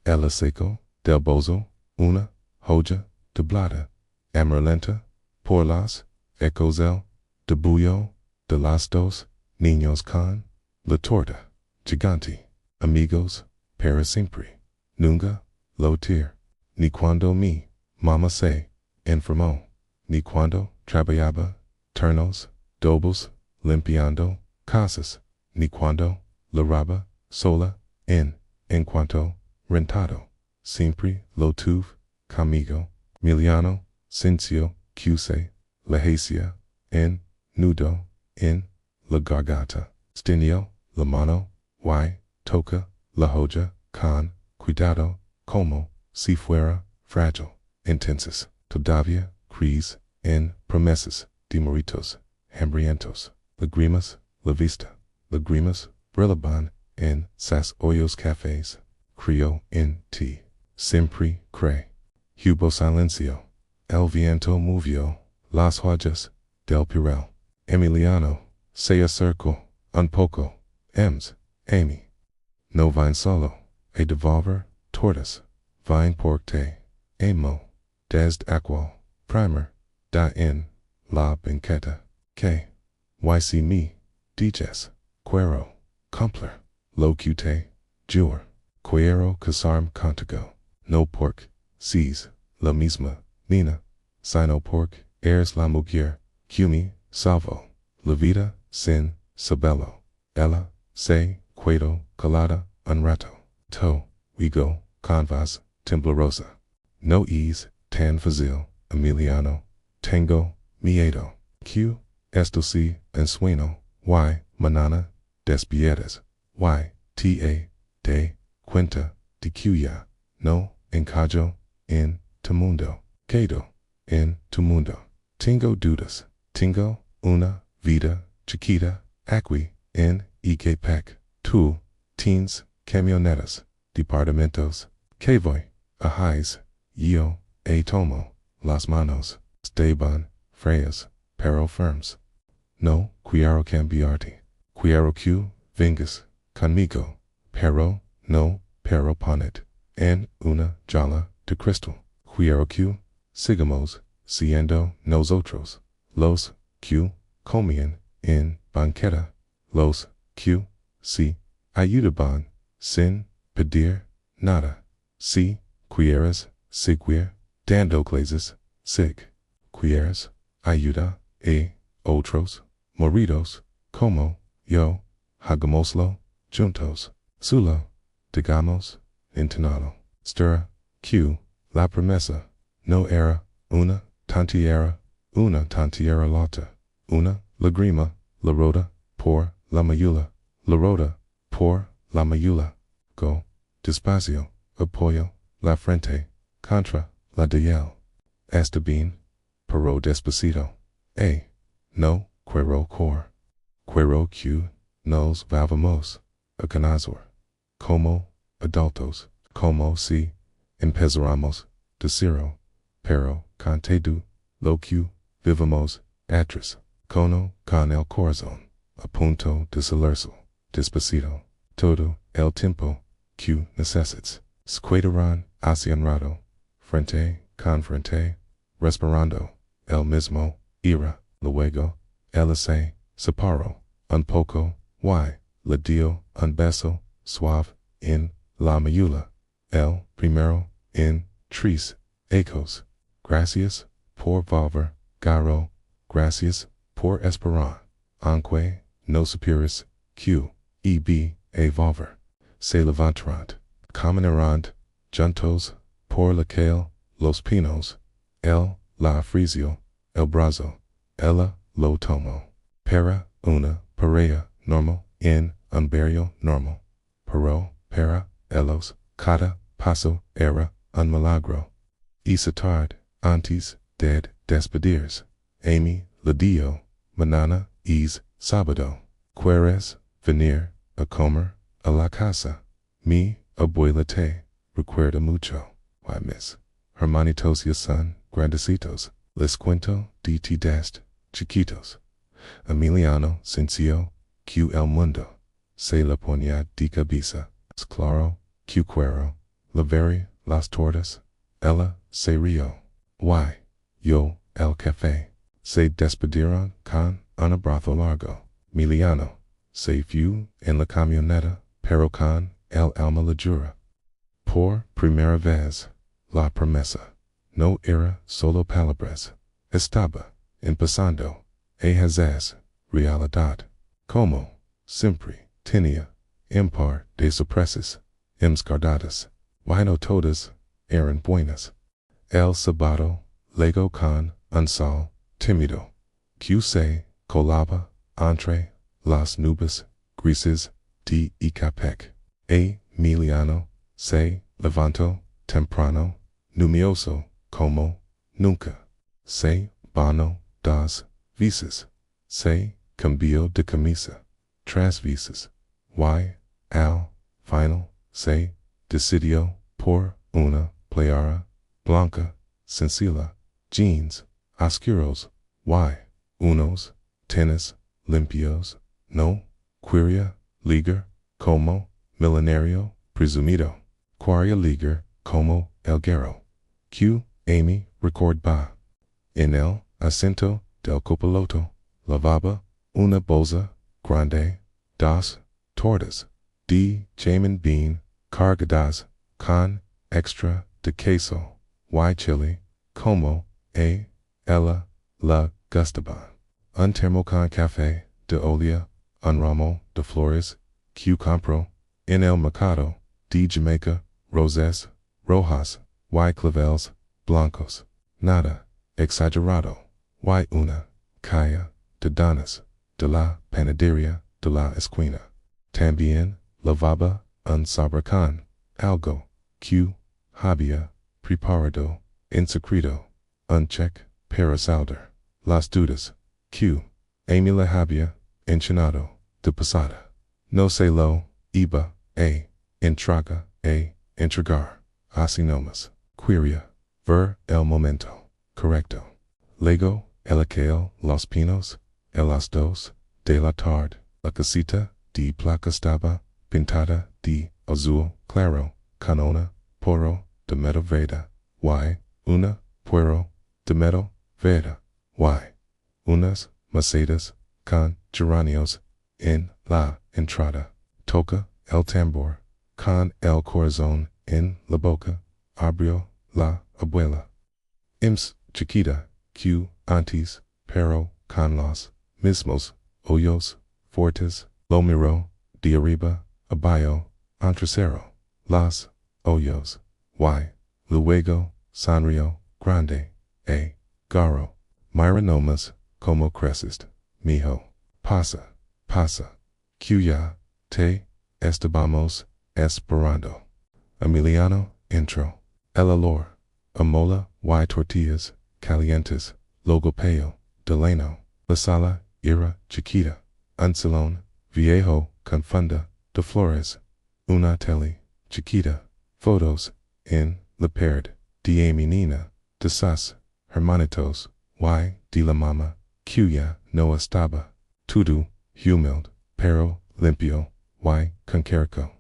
el seco, del bozo, una, joya, doblada, amarlenta, por las, ecos el, debullo, de las dos, niños con, la torta, gigante, amigos, para siempre, nunca, lo tir, ni cuando mi, mama se, enfermó, ni cuando, trabajaba, turnos, dobos, limpiando, casas, ni cuando, lavaba, sola, en cuanto, rentado, siempre, lo tuve, conmigo, Miliano, Cincio, Cuse, la Hacia, en, nudo, en, la garganta, stinio, la mano, toca, la joya, con, cuidado, como, si fuera, frágil, intensos, todavía, cris, en, promesas, demoritos, hambrientos, lagrimas, la vista, lagrimas, brillaban, en, sas hoyos cafés, crio, en, ti, siempre, cre, hubo silencio, el viento movió, las hojas, del pirel, Emiliano, se acercó, un poco, Amy, no vine solo, a devolver, tortas, vine porte, amo, desde aquel, primer, da en, la banqueta, que, si me, dices, quero, cumplir, lo que te, juro, quiero casarme contigo, no pork, sees, la misma, nina, sino pork, eres la mujer, que me, salvo, la vida, sin, sabelo, ella, se, quedo, calada, un rato, rico, convas, temblorosa, no es, tan fácil, Emiliano, tengo, miedo, que, esto si, en sueño, manana, despiertas, te, de, cuenta, de que ya, no, encajo, en, tu mundo, quedo, en, tu mundo, tengo dudas, tengo, una, vida, chiquita, aquí, en, Ecatepec, tú, teens, camionetas, departamentos, que voy, ajáis, yo, tomo, las manos, estaban, frías, pero firmes. No quiero cambiarte, quiero que vengas conmigo, pero no, pero ponet, en una jala de cristal, quiero que sigamos siendo nosotros, los, q, comían, en, banqueta, los, q, si, ayudaban, sin, pedir, nada, si, quieres, seguir, dando clases, sig, quieres, ayuda, otros, moridos, como, yo, hagámoslo, juntos, solo, digamos, internado, stir, q, la promesa, no era, una tantiera lata, una, lagrima, la rota, por, la mayula, la rota, por, la mayula, go, despacio, apoyo, la frente, contra, la diel, esta bien, pero despacito, no, quiero q, nos vamos, a canazor, como, adultos, como si, empezamos, de cero, pero, contigo, lo que, vivamos, atrás, con el corazón, a punto de salerse, despacito, todo el tiempo, que necesitas, escuadrón hacia un rato, frente, con frente, respirando, el mismo, ira, luego, el se, separo, un poco, le dio, un beso, suave, en, la mayula, el, primero, en, tres, ecos, gracias, por volver, garo, gracias, por esperar, aunque, no supieras, q, volver, se levantarán, caminarán, juntos, por la calle, los pinos, la ofreció, el brazo, ella, lo tomó, para, una, pareja, normal, en, un barrio normal, para, ellos, cada paso era, un milagro, esa tarde, antes, de despedirse, Amy, le dio, mañana, es, sábado, quieres, venir, a comer, a la casa, mi, abuela te, recuerda mucho, mis, hermanitos ya son, grandecitos, les cuento, de ti dest, chiquitos, Emiliano, sencillo, que el mundo, se le ponía de cabeza, es claro, que quiero, la ver, las tortas, ella, se rió, yo, el café, se despidieron con un abrazo largo, Emiliano, se fue en la camioneta, pero con el alma la jura. Por primera vez, la promesa, no era solo palabras, estaba, empezando, a hacer, realidad, como, siempre, tenía, par de sorpresas, guardadas, no todas, eran buenas. El sábado, llegó con un sol, tímido, que se colaba entre las nubes grises de Ecatepec. Emiliano se levantó temprano, luminoso como nunca. Se bañó dos veces. Se cambió de camisa tres veces. Al final se decidió por una playera blanca, sencilla, jeans, oscuros, unos tenis limpios, no quería ligar como milenario presumido, quería ligar como el guerrero. Q. Amy recordaba. En el asiento del copiloto, lavaba una bolsa grande, dos tortas de jamón bean cargadas con extra de queso, chile, como ella la gustaba. Un termo con café de olla, un ramo de flores, que compró en el mercado de Jamaica, roses, rojas, claveles, blancos, nada exagerado, una calle de donas, de la panadería de la esquina. También lavaba un sobre con algo que había preparado en secreto, un cheque para saldar las dudas que Amy le había enchilado de pasada. No se lo iba entregar, así nomás. Quería ver el momento correcto. Luego, el los pinos, las dos de la tarde, la casita de placa estaba pintada de azul claro, con una porro de metal verde, una porro de metal verde, unas macetas con geranios en la entrada. Toca el tambor con el corazón en la boca. Abrió la abuela. Chiquita, que antes, pero con los mismos hoyos fuertes, lo miró de arriba abajo, entrecerró los hoyos, luego sonrió grande, garo. Mira nomás como creces, mijo. Pasa, que ya te estábamos esperando. Emiliano entró. El olor, amola y tortillas calientes, logopeo, delano, la sala era chiquita, un salón viejo con funda de flores, una tele chiquita, fotos en la pared de mi niña, de sus hermanitos y de la mamá, que ya no estaba, todo humilde, pero limpio y con carico.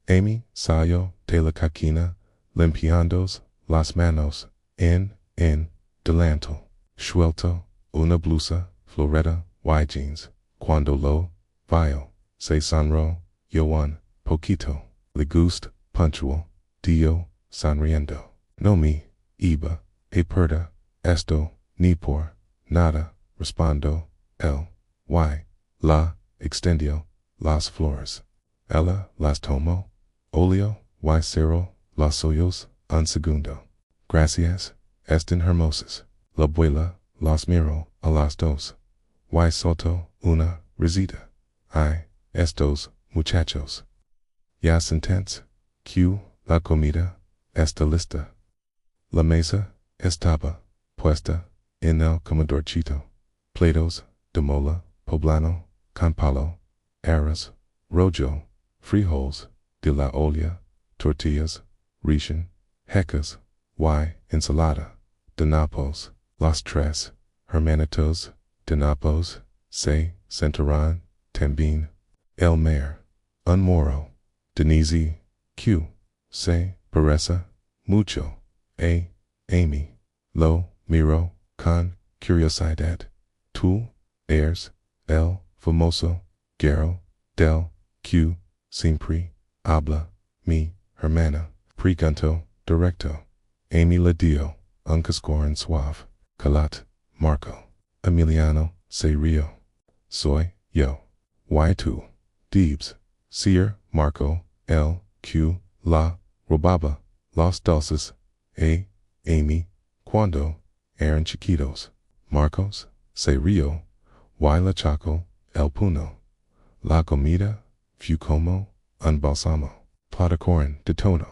Amy salió de la cocina limpiándose las manos en delantal, suelto una blusa florida y jeans. Cuando lo vio, se sonrió un poquito. Le gusta puntual, dio sonriendo. No me iba a perder esto ni por nada, respondió él. La extendió las flores. Ella las tomó, olio y cerró los ojos un segundo. Gracias, están hermosas. La abuela los miró a las dos. Y soltó una risita. Ay, estos muchachos. Ya sentense, que la comida está lista. La mesa estaba puesta en el comedorcito. Platos de mola poblano con palo, arroz, rollo, frijoles de la olla, tortillas, ricin, jecas, y ensalada, de napos. Los tres hermanitos de napos se sentaron también. El mayor, un moro, Denise, que se parece mucho a Amy, lo miró con curiosidad. Tú eres el famoso guerrero del que siempre habla mi hermana. Preguntó directo. Amy le dio un cascorón suave. Calat, Marco. Emiliano se rió. Soy yo. Y tú, Debs, Sir Marco, el que la robaba los dulces a Amy cuando eran chiquitos. Marcos se rió. Y la chaco el puno. La comida fue como un balsamo. Platacorn de tono.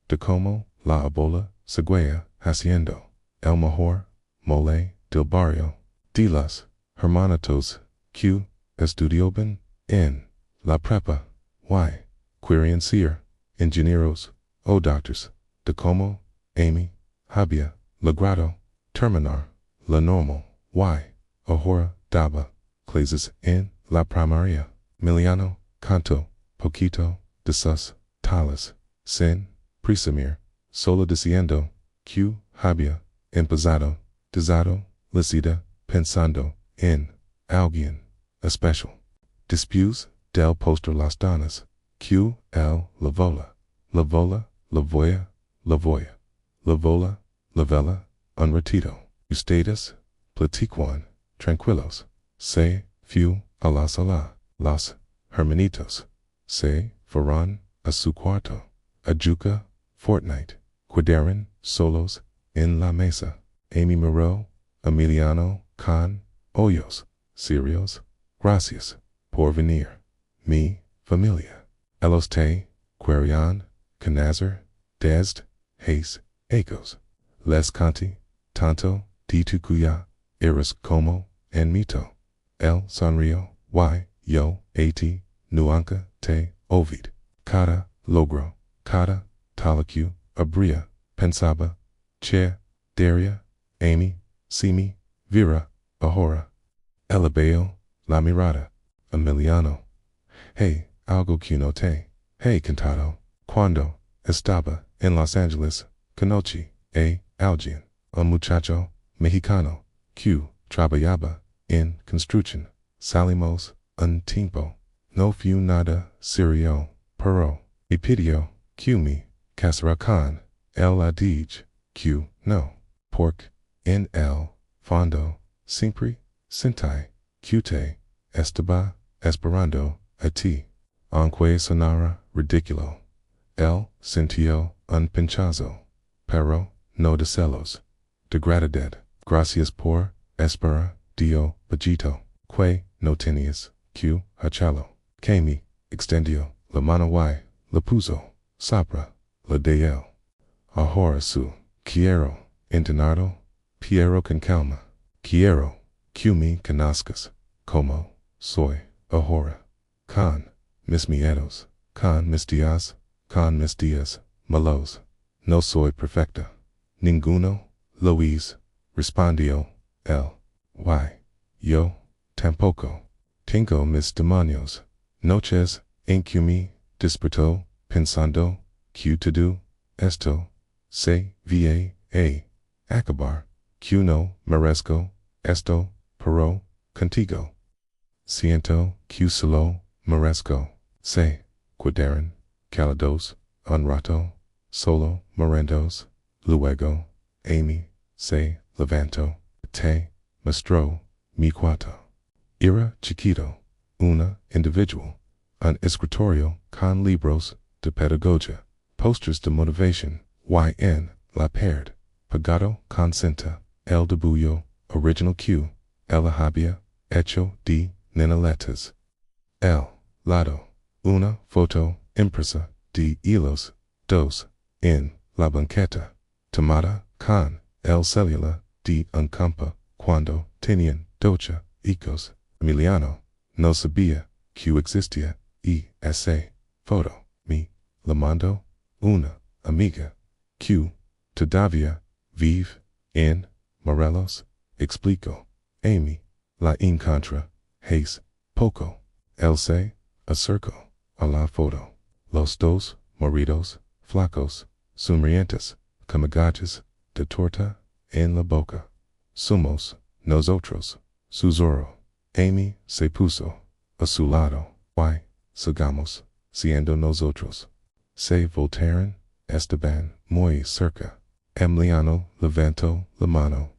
De como la abuela seguía haciendo el mejor mole del barrio. De los hermanitos que estudiaban en la prepa. Y querían ser ingenieros o doctors. De como Amy había logrado terminar la normal. Y ahora daba clases en la primaria. Emiliano cantó poquito de sus tales, sin presumir, solo diciendo que había empezado desde la cita pensando en alguien especial. Después del postre las donas, que él la vola, la vola, la voya, la voya, la vola, la vela, un ratito. Ustedes platicuan tranquilos. Se fue a la sala. Los hermanitos se fueron a su cuarto. A jugar Fortnite. Quedaron solos en la mesa. Amy miró a Emiliano con ojos serios. Gracias por venir. Mi familia. Ellos te querían conocer desde hace ecos. Les conté tanto de tu cuya eres como en mito. El sonrió. Yo a ti nunca te olvid. Cada logro, cada talacu habría pensaba, che, daria, Amy, si vera, ahora. Elabeo la mirada. Emiliano. Hey, algo que no te he cantado. Cuando estaba en Los Angeles, conocí a alguien, un muchacho mexicano, que trabajaba en construction, salimos, un tiempo, no fue nada serio, pero, me pidió, que me, casara con, el la dije, que no, porque, en el fondo, siempre, sentí, que te, estaba, esperando, a ti, aunque sonara ridículo, él sintió un pinchazo, pero, no de celos, de gratitud, gracias por, esperar, dio, bajito, que, no tenías, que, hachalo, que me, extendió, la mano y, la puso, sopra, la de él. Ahora su, quiero, internarlo, pero con calma, quiero, que me conozcas, como, soy, ahora, con, mis miedos, con mis días, malos, no soy perfecta, ninguno, Luis, respondió, él, yo, tampoco, tengo mis demonios, noches, en que me, despertó, pensando, que todo, esto, se, acabar, que no, merezco, esto, pero, contigo, siento, que solo, merezco, se, quedaron, cálidos, un rato, solo, morendos, luego, Amy, se, levanto, te, mostró, mi cuarto. Era chiquito, una, individual, un escritorio con libros de pedagogia, posters de motivación, en, la pared, pagado con cinta, el debullo, original Q, el había, hecho de, nenaletas. El, lado, una foto, impresa, de hilos, dos, en, la banqueta, tomada, con, el celular, de un compa, cuando, tenían, docha, hijos, Emiliano, no sabía, que existía, y esa, foto, me, la mando, una, amiga, que, todavía, vive, en, Morelos, explico, Amy, la encontra, hace, poco, él se, acercó, a la foto, los dos, moridos, flacos, sonrientes, comagajes, de torta, en la boca, somos, nosotros, susurro, Amy se puso, a su lado, sigamos, siendo nosotros, se voltearon, estaban, muy cerca, Emiliano levantó la mano,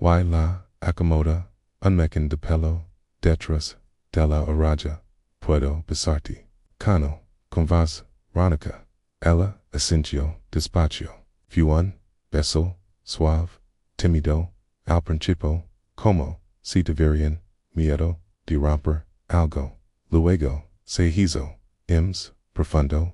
la acomoda, un mecán de pelo, detrás, de la oreja, puedo besarte, cano, con voz, rónica, ella asintió, despacio, fue un, beso, suave, tímido, al principio, como, si deberían, miedo, de romper, algo, luego, se hizo, profundo,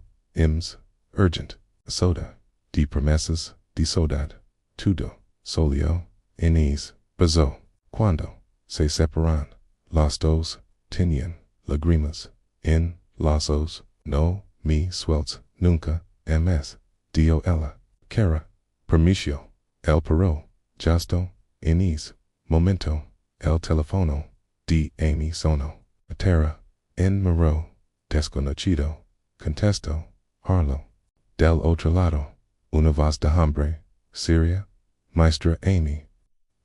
urgent, soda, de promesas, de saudade, todo, solio, inés, besó, cuando, se separan, los dos, tenían, lágrimas, en, lazos, no, me suelts, nunca, dio ella, cara, permiso, el perro, justo, inés, momento, el teléfono, de Amy sono, terra, en muro, desconocido, contesto, Harlow, del otro lado, una voz de hambre, Syria, maestra Amy,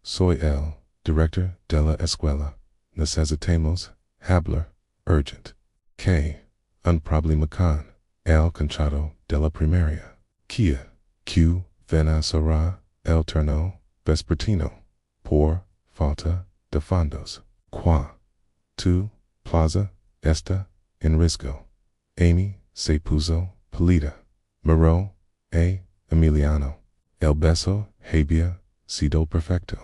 soy el, director de la escuela, necesitamos, hablar, urgent, que, un problema con, el conchado de la primaria, que venazará, el turno, vespertino, por, falta, de fondos, tu, plaza, esta, en riesgo, Amy, se puso, pálida, miró, Emiliano, el beso, había, sido perfecto,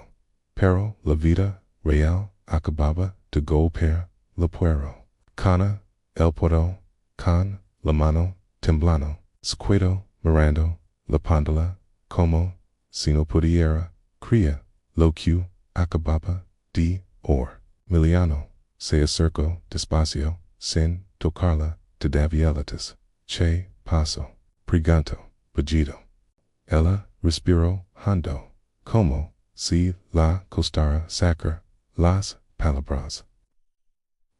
pero la vida, real, acababa, de golpear, la puero, cana, el puedo, con, la mano, temblando, squedo, mirando, la pandola, como, si no pudiera, cría, lo que, acababa, de, Emiliano, se acercó, despacio, sin, tocarla, todavía latas, che, paso, pregunto, bajito. Ella respiró hondo, como, si la costara sacar, las palabras.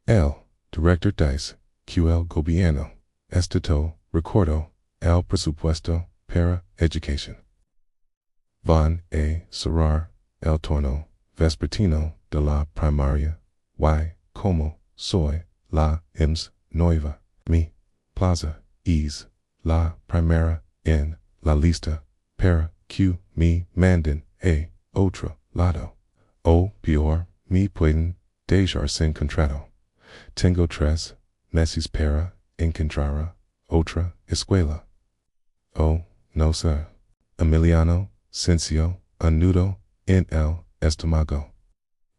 El, director dice, que el gobierno, estatal, recordó, el presupuesto, para education. Van a cerrar, el torno, vespertino, de la primaria, y como soy la ems nueva, mi plaza es la primera en la lista, para que me manden a otro lado, o peor, me pueden dejar sin contrato. Tengo 3 meses para encontrar otra escuela. Oh, no sir. Emiliano sintió un nudo en el estómago.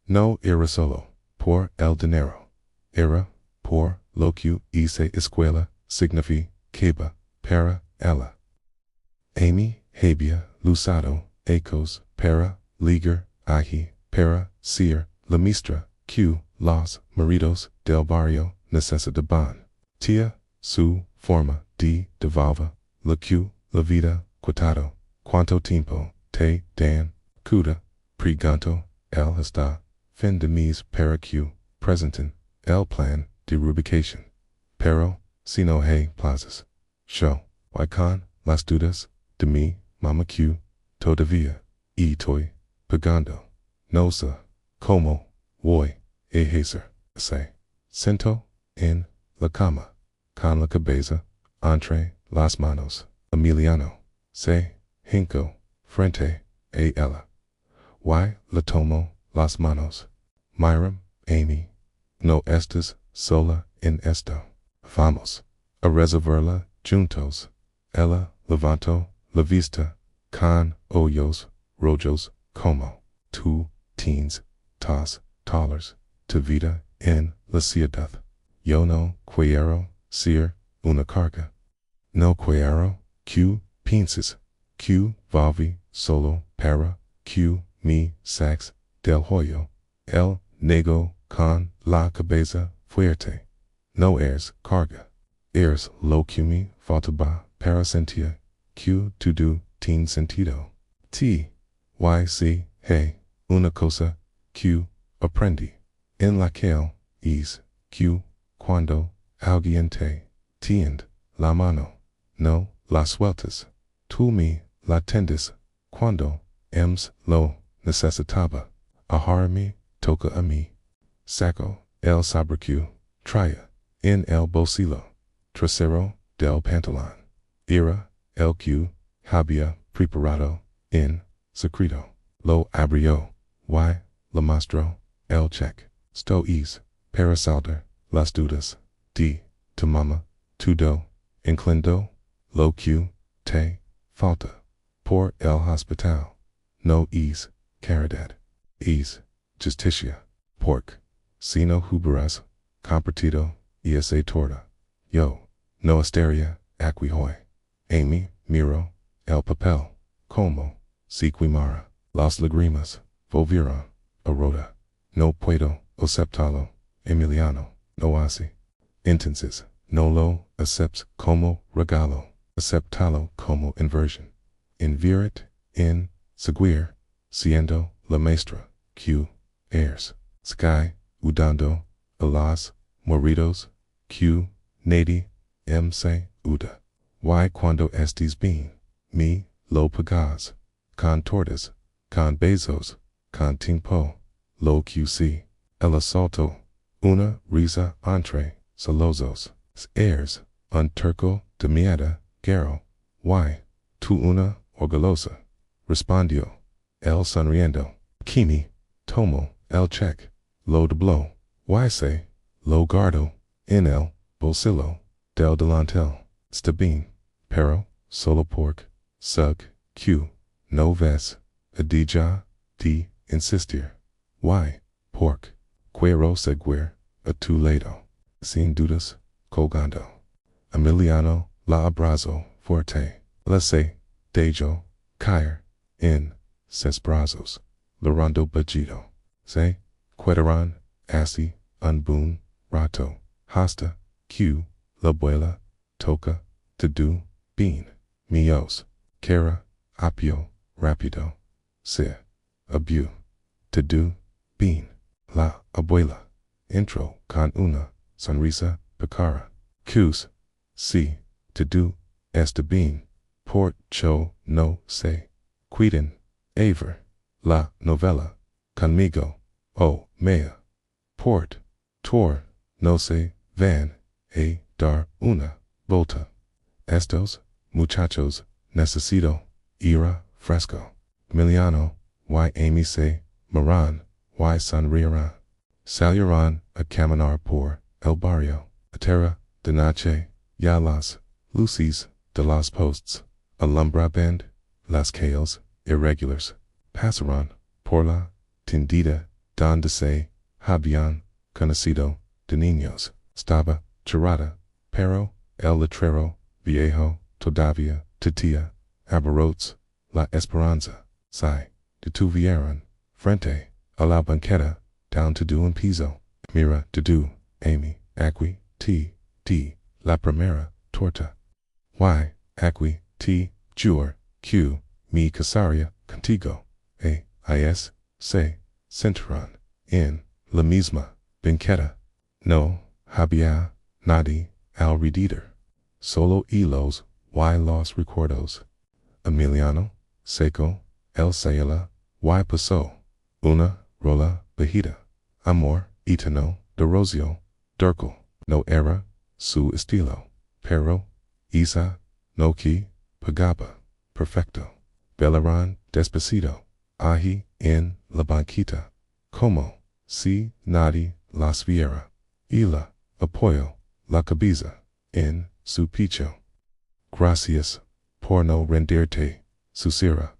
No era solo por el dinero. Era por lo que esa escuela significaba para ella. Amy había usado ecos para ligar allí para ser la maestra que los maridos del barrio necesitaban. Tía su forma de devolver la que la vida quitado. Cuánto tiempo te dan cuda pregunto el está fin de mes para que presenten el plan de reubicación. Pero si no hay plazas, yo voy con las dudas de mi mamá que todavía estoy pagando. No sé cómo voy a hacer. Se sentó en la cama con la cabeza entre las manos. Emiliano se hincó frente a ella. Y le tomó las manos. Miriam, Amy, no estás sola en esto. Vamos a resolverla juntos. Ella levantó la vista con ojos rojos como tú tienes $2 tu vida en la ciudad. Yo no quiero ser una carga. No quiero que pienses que vivo solo para que me saques del hoyo. El negó con la cabeza fuerte. No eres carga. Eres lo que me faltaba para sentir que todo tiene sentido. T. Y. C. Hey, una cosa que aprendí en la que es que cuando alguien te tiende la mano, no la sueltas. Tú me la tendes cuando lo necesitaba. Ahora me toca a mí. Saco el sobre que traía en el bolsillo trasero del pantalón. Era el que había preparado en secreto. Lo abrió y le mostró el cheque. Esto es para saldar las dudas de tu mamá. Todo inclinado lo que te falta por el hospital. No es caridad, es justicia. Porque si no hubieras compartido esa torta, yo no estaría aquí hoy. Amy miró el papel como si quemara. Las lágrimas volvieron a rodar. No puedo aceptarlo, Emiliano, no así. Entonces, no lo aceptes como regalo, aceptalo como inversión. Invierte en seguir siendo la maestra que eres. Sky udando a los maridos que nadie se uda. Y cuando estés bien, me lo pagas, con tortas, con besos, con tiempo, lo que sí. El asalto, una risa entre celosos. Eres un turco de mierda, Garo. Y tú una orgullosa, respondió el sonriendo. Kimi, tomo el cheque, lo dobló, y se lo guardo en el bolsillo del delantal. Está bien, pero solo porque sug que no ves a dija de insistir. Y porque quiero seguir a tu lado, sin dudas, colgando. Emiliano la abrazó fuerte. La se dejó caer en sus brazos. Lorando bajido. Se quedaron así un buen rato, hasta que la abuela toca todo bien. Míos, cara, apio, rápido, se abrió. Todo bien. La abuela entró con una sonrisa picara. Cus, si, todo está bien, por yo no sé. Cuiden, Aver, la novela, conmigo, o, mea, port, tor, no se, van, a, dar, una, volta, estos, muchachos, necesito, ira, fresco, miliano, y Amy se, Moran, y sonreirán, salieron a caminar por el barrio, a terra de noche, ya las luces de las postes, alumbraban las calles irregulares, pasaron por la tendida donde se habían conocido de niños, estaba cerrada, pero el letrero viejo todavía tenía abarrotes la esperanza, se detuvieron frente a la banqueta, down to do un piso, mira to do, Amy, aquí, t, la primera torta, y, aquí, t, jur, q, mi casaré, contigo, se, sentaron, en, la misma, banqueta, no, había, nadie, alrededor, solo hilos, y los recuerdos, Emiliano, seco, el Sayala, y pasó, una, rola, bajita, amor, itano, de rosio, durco, no era, su estilo, pero, isa, no que, pagaba, perfecto, bailaron despacito, ahi, en, la banquita, como, si, nadie, las viera, y la, apoyo, la cabeza, en, su pecho. Gracias, por no rendirte, Susira.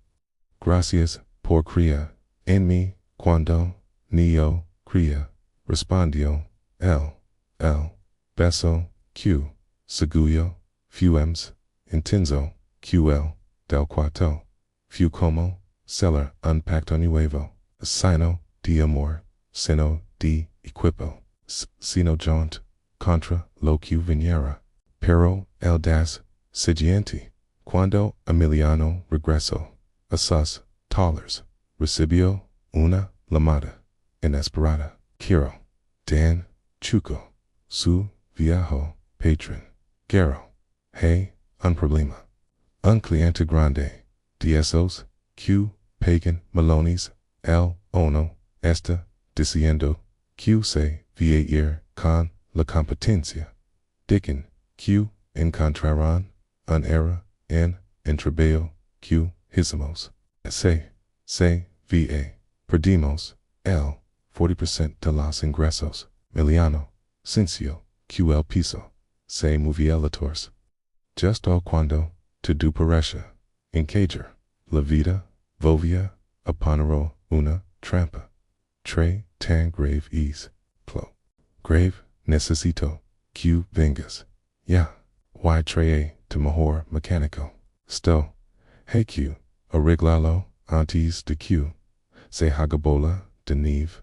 Gracias, por cría, en mí, cuando, niño, cría, respondió, el, beso, q, seguyo, fuems, intenso, ql, del cuarto, fu como, celler un pacto nuevo, sino, de amor, sino, de equipo, sino jaunt, contra, lo que viniera, pero, el das, siguiente, cuando Emiliano regresó, a sus talers, recibió una llamada inesperada. Quiero, Dan, Chuco, su viejo patron, Gero, hey, un problema. Un cliente grande, de esos, que pagan melones, el uno, está diciendo, que se va ir con la competencia. Dicken, que encontrarán un era en trabajo que hicimos. Se va, perdimos el 40% de los ingresos. Miliano, sincio, que el piso, se movía la torse. Justo cuando, te du parecha, encajar, la vida, volvía, a poner una trampa. Tre tan grave es, clo. Grave, necesito, que vengas. Ya, y trae tu mejor mecánico. Sto, hey Q, arreglalo antes de Q. Se hagabola de nieve.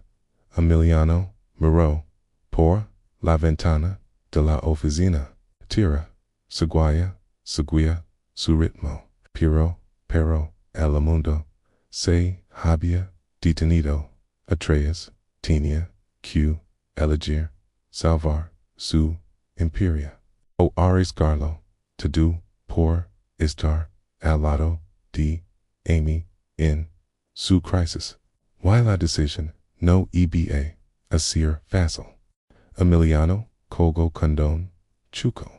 Emiliano, miró, por la ventana de la oficina. Tira, seguía, su ritmo. Pero, el mundo, se había detenido. Atrás, tenía, que, elegir, salvar, su, imperia. O arriesgarlo, to do, por, estar, al lado, de, Amy, en, su crisis. Why la decision, no eba, asir fácil. Emiliano, colgo condón, chuco.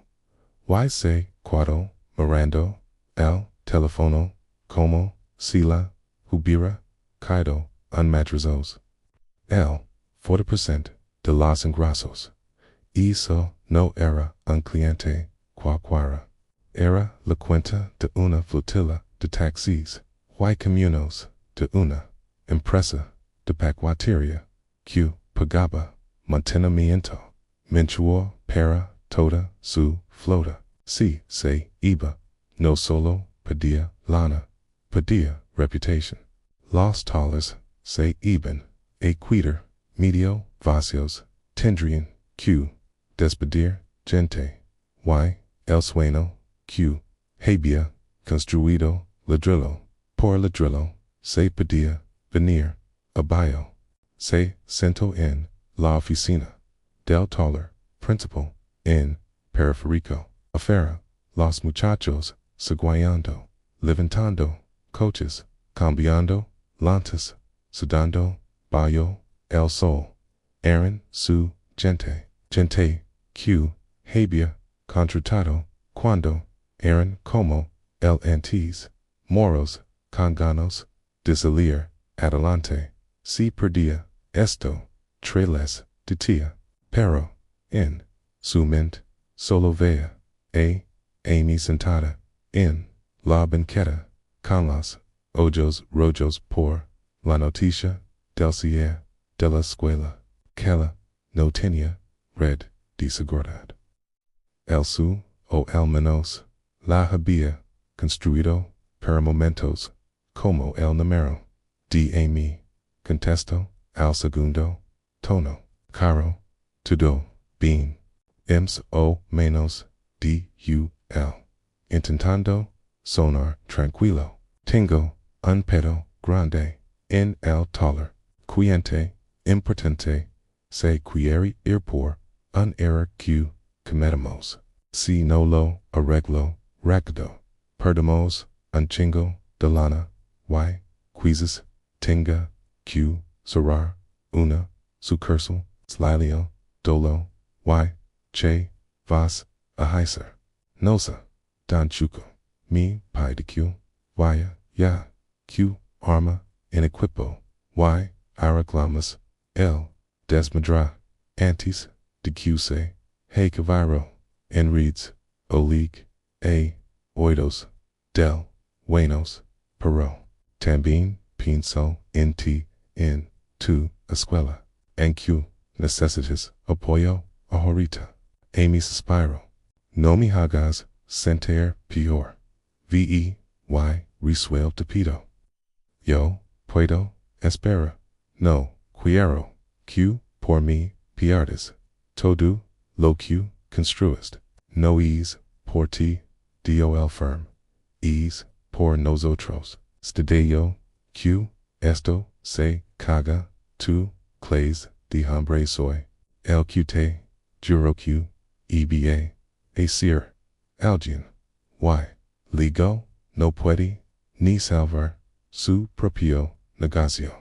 Why se, cuado, mirando, el, telefono, como, sila, hubira, caído, unmadrizos. El, 40% de los ingresos. Eso no era un cliente cualquiera. Era la cuenta de una flotilla de taxis, y camiones de una empresa de paquetería que pagaba mantenimiento mensual para toda su flota. Si se iba, no solo pedía lana, pedía reputation. Los tales se iban a quitar medio vacíos, tendrían que despedir gente, y el sueño que había construido ladrillo por ladrillo se podía venir abajo. Se sentó en la oficina del taller principal en periférico. Afuera, los muchachos seguiando, levantando coches, cambiando lantas, sudando, bayo, el sol, Aaron, su, gente, Q, había, contratado, cuando, Aaron, como, el antes, moros, conganos, desalir, adelante, si perdía, esto, tres decía, pero, en, su mente, solo vea, Amy sentada, en, la banqueta, con los ojos rojos por, la noticia, del cierre, de la escuela, que la, no tenía, red, de seguridad. El su, o el menos, la había, construido, para momentos, como el número, de Amy, contesto, al segundo, tono, caro, todo, bien, o menos, intentando, sonar tranquilo, tengo, un pedo, grande, en el taller, quiente, importante, se quiere ir por, un error que, cometemos, si no lo arreglo, rápido, perdemos, un chingo, de lana, quizás, tenga, que, cerrar, una, sucursal, slilio, dolo, che, vas, a heiser, nosa, dan chuco, mi, pai de que, vaya, ya, que, arma, en equipo, arreglamos, el, desmadra, antes, de que se, he caviro, en reeds, olig, oidos, del, buenos, pero, también, pienso, en ti, en, tu, escuela, en que, necesitas, apoyo, ahorita, Amy suspiro, no me hagas, sentir peor, resuelto pido, yo, puedo, espera, no, quiero, que, por mí, pierdes, todo, lo que, construist, no es, por ti, dol firm, es, por nosotros, studio, que, esto, se, caga, tu, clays, de hambre soy, el que te, juro que, eba, sir, alguien, ligo, no puede, ni salvar, su propio negocio,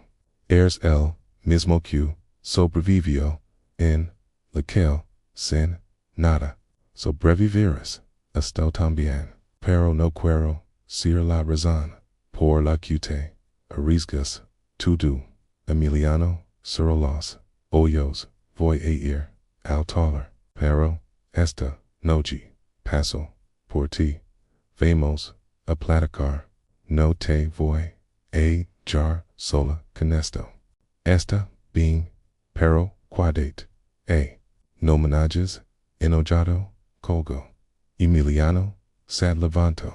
eres el, mismo que, sobrevivió, en, la que, sin, nada, sobrevivirás, esto también, pero no quiero, ser la razón, por la que te, arriesgas, todo, Emiliano, sur los, hoyos, voy a ir, al taller, pero, esta, noche, paso, por ti, vamos, a platicar, no te voy, a jar sola con esto, esta, bien, pero, quadate, no menajes, enojado, colgo, Emiliano, sad levanto,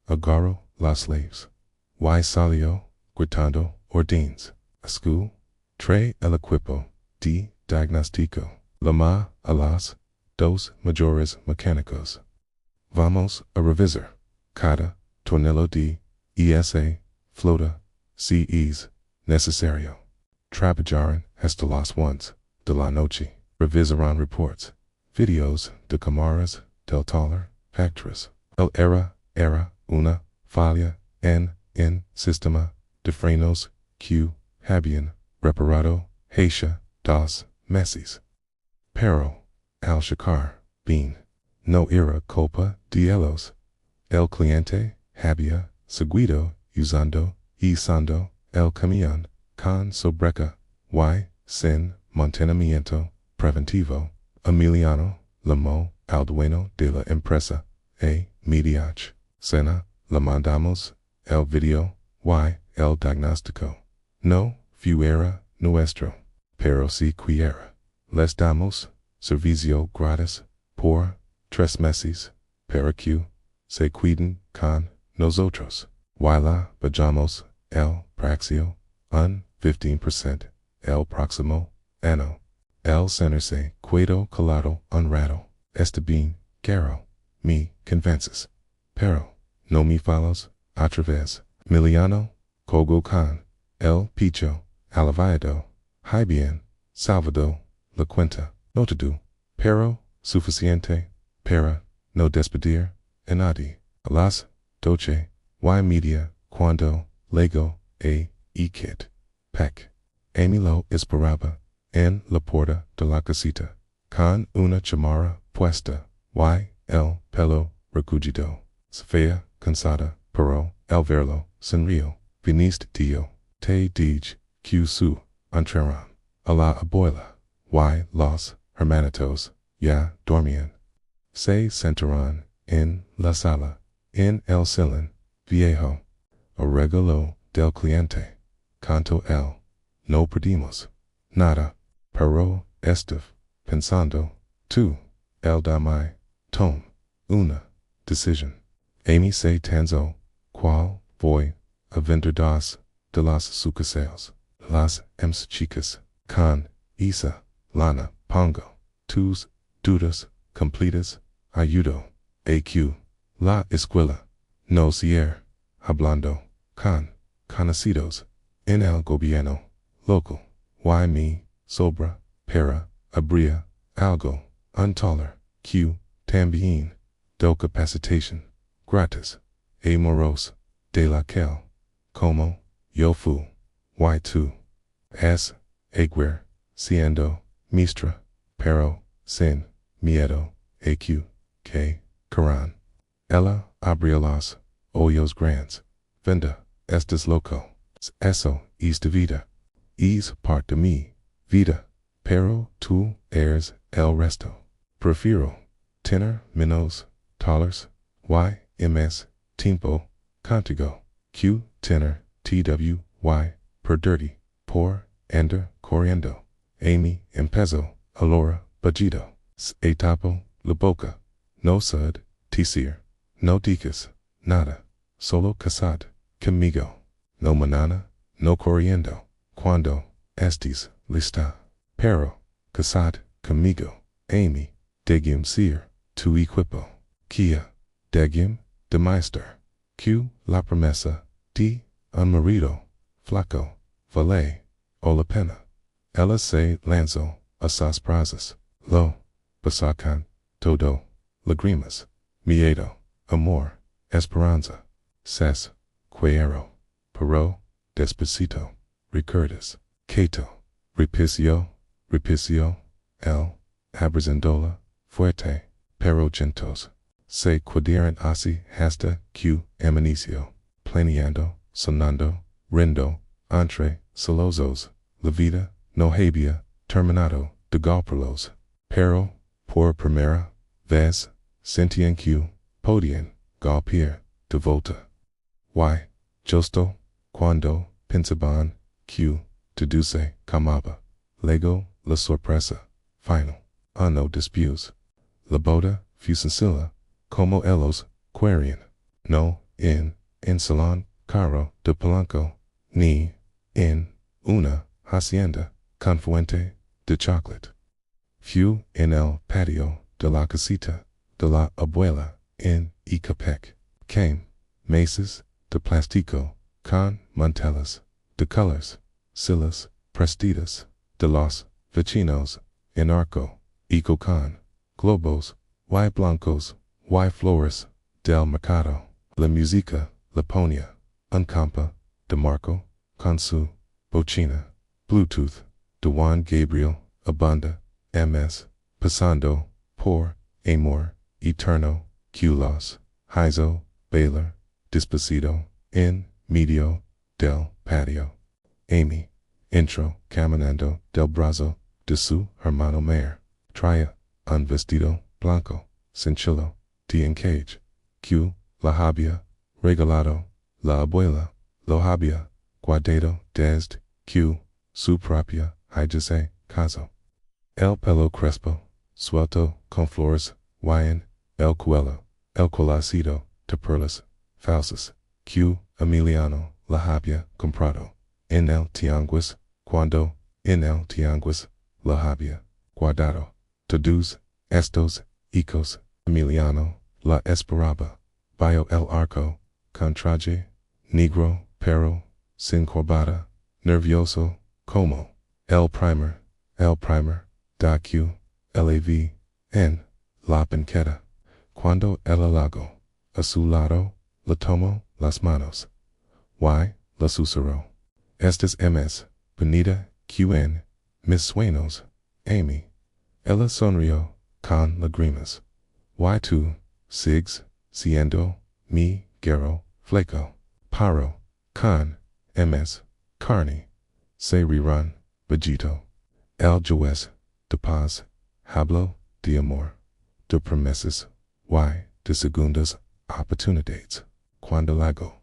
agarro, las slaves, salió, gritando, ordines, a school, trae el equipo, de diagnóstico, llama a las, dos mayores mecánicos. Vamos a revisar, cada, tornillo de, ESA, flota, si es, necesario. Trabajaron hasta las once, de la noche, revisaron reports, videos de cámaras, del taller, factores. El era, una, falla, en, sistema, de frenos, que, habían, reparado, hacia, dos, meses. Pero, al checar, bien, no era culpa de ellos. El cliente, había, seguido, usando el camión, con sobreca, sin mantenimiento preventivo, Emiliano, llamó al dueño de la empresa, mediach, cena, le mandamos, el video, el diagnóstico. No, fuera nuestro, pero si quiera, les damos, servicio gratis, por, 3 meses, para que, se cuiden con, nosotros. La pagamos, el praxio, 15%, el próximo, año. El sentirse cuedo calado un rato, está bien, caro, me convences. Pero, no me follows, otra vez, Miliano, cogo con, el picho, alivado, hay bien, salvado, la cuenta, notado, pero, suficiente, para, no despedir, a nadie, a las, doce, media, cuando, lego, kit, pec. Amy lo esperaba, en la puerta de la casita, con una chamarra puesta, y el pelo recogido. Sofía, cansada, pero al verlo, sonrió. Viniste tío, te dije que su entraran a la abuela, y los hermanitos ya dormían. Se sentaron en la sala, en el salón viejo. A regalo del cliente, canto él. No perdimos nada, pero estaba pensando, tú, el dame, tom, una decisión. Amy se tanzo, cual voy a vender dos de las sucursales. Las chicas, con esa lana pongo tus dudas completas, ayudo a que la escuela no cierre, hablando con conocidos en el gobierno local. Y me sobra para habría algo un taller que también do capacitación gratis a moros de la que como yo fui y tú es aguer siendo mistra pero sin miedo a que caran. Ella abrió los ojos grandes. Venda, estás loco. Eso es de vida. Es parte de mi vida. Pero tú eres el resto. Prefiero tener menos dollars y más tiempo contigo que tener tw perderte por andar corriendo. Amy empezó allora bajido. Se tapó la boca. No sud, decir. No digas nada. Solo casad conmigo. No mañana, no corriendo. Cuando estés lista. Pero, casad conmigo. Amy, degim ser tu equipo. Kia, degim de meister. Que la promesa de un marido flaco vale o la pena. Ella se lanzó a sus brazos. Lo pasacan todo lágrimas. Miedo, amor, esperanza. Ses, quiero, pero, despacito, recuerdas, Cato, repicio, el, abrizendola, fuerte, pero gentos, se cuadran así hasta que amaneció, planeando, sonando, rindo, entre solozos, la vida, no había terminado de golpearlos, pero, por primera vez, sentían que podían golpear de volta. Y, justo, cuando pensaban que te dulce calmaba, luego la sorpresa final, no después. La boda fue sencilla, como ellos querían, no en salón caro de palanco, ni en una hacienda con fuente de chocolate. Fue en el patio de la casita de la abuela en Ecatepec. Came mesas de plástico con mantelas de colores, sillas prestidas de los vecinos en arco, eco con globos, y blancos, y flores del mercado. La música la ponía un compa de Marco con su bocina, Bluetooth de Juan Gabriel, a banda, ms, pasando por amor eterno, que los hizo bailar despacito en medio del patio. Amy entró caminando del brazo de su hermano mayor. Traía un vestido blanco, sencillo, de encaje, que la había regalado la abuela, lo había guardado desde que su propia hija se casó. El pelo crespo, suelto con flores, y en el colacito de perlas falsas, que Emiliano la había comprado en el tianguis, cuando en el tianguis la había guardado. Todos estos hijos, Emiliano la esperaba, vio el arco, con traje, negro, pero, sin corbata, nervioso, como el primer, da que la vi en la banqueta. Cuando el halago, a su lado, le tomó las manos, y la susurró. Estas ms, venida que en Mis sueños, Amy. Ella sonrió con lágrimas. Y tú, sigues siendo mi guerrero flaco. Paro, con, ms, carne. Se rerun, bajito. El juez, de paz, hablo de amor, de promesas, de segundas, oportunidades. Cuando lago,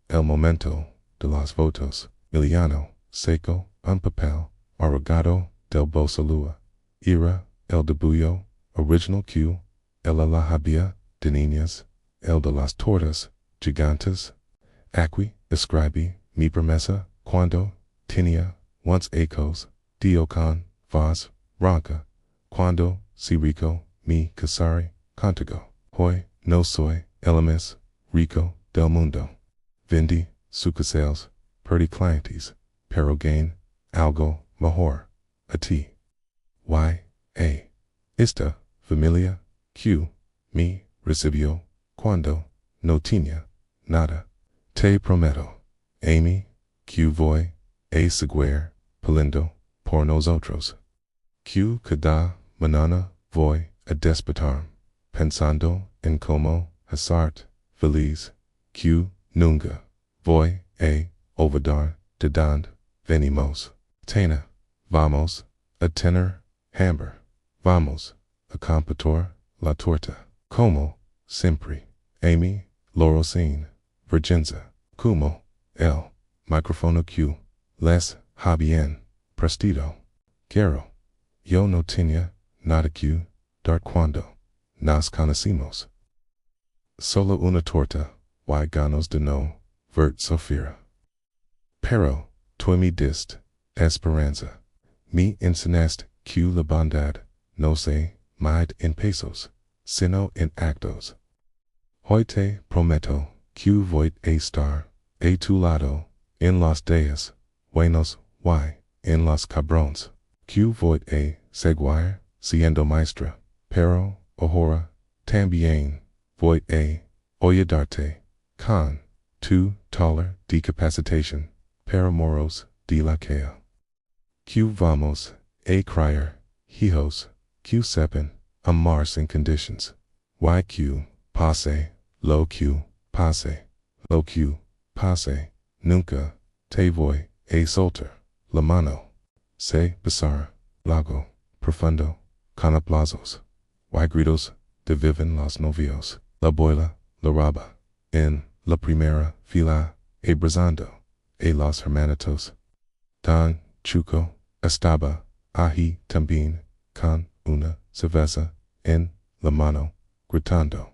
el momento de los votos, Miliano, seco, un papel, arrugado del bosalúa. Era, el debullo, original Q, el la había, de niñas, el de las tortas, gigantes. Aquí, escribí, mi promesa, cuando, tenía, once ecos, dio con, vos, ronca, cuando, si rico, mi casaré, contigo. Hoy, no soy, el más rico del mundo. Vendí, sucesales, perdí clientes, pero gain, algo mejor, a ti. Esta, familia, Q, mi, recibió, cuando, no tenía, nada. Te prometo, Amy, que voy a seguir, peleando, por nosotros. Que cada mañana voy a despertar, pensando en cómo hacerte feliz, que nunca voy a olvidar de donde venimos. Vamos a tener hambre. Vamos a compartir la torta. Como siempre, Amy, Lorocine, Virginza, como el micrófono Q, les bien prestido. Quiero, yo no tenía nada que dar cuando nos conocimos. Solo una torta, y ganos de no vert sofira. Pero, tú me diste esperanza. Me enseñaste que la bondad no se mide en pesos, sino en actos. Hoy te prometo que voy a estar a tu lado en los días buenos y en los cabrones. Que voy a seguir siendo maestra, pero ahora también voy a ayudarte con tu taller de capacitación para moros de la calle. Que vamos a criar hijos que sepan amar sin conditions. Y que pase lo que pase, nunca te voy a soltar la mano. Se besar, lago, profundo, con aplausos, y gritos de viven los novios. La abuela, la raba, en la primera fila, abrazando a los hermanitos. Don Chuco estaba ahí también, con una cerveza en la mano, gritando,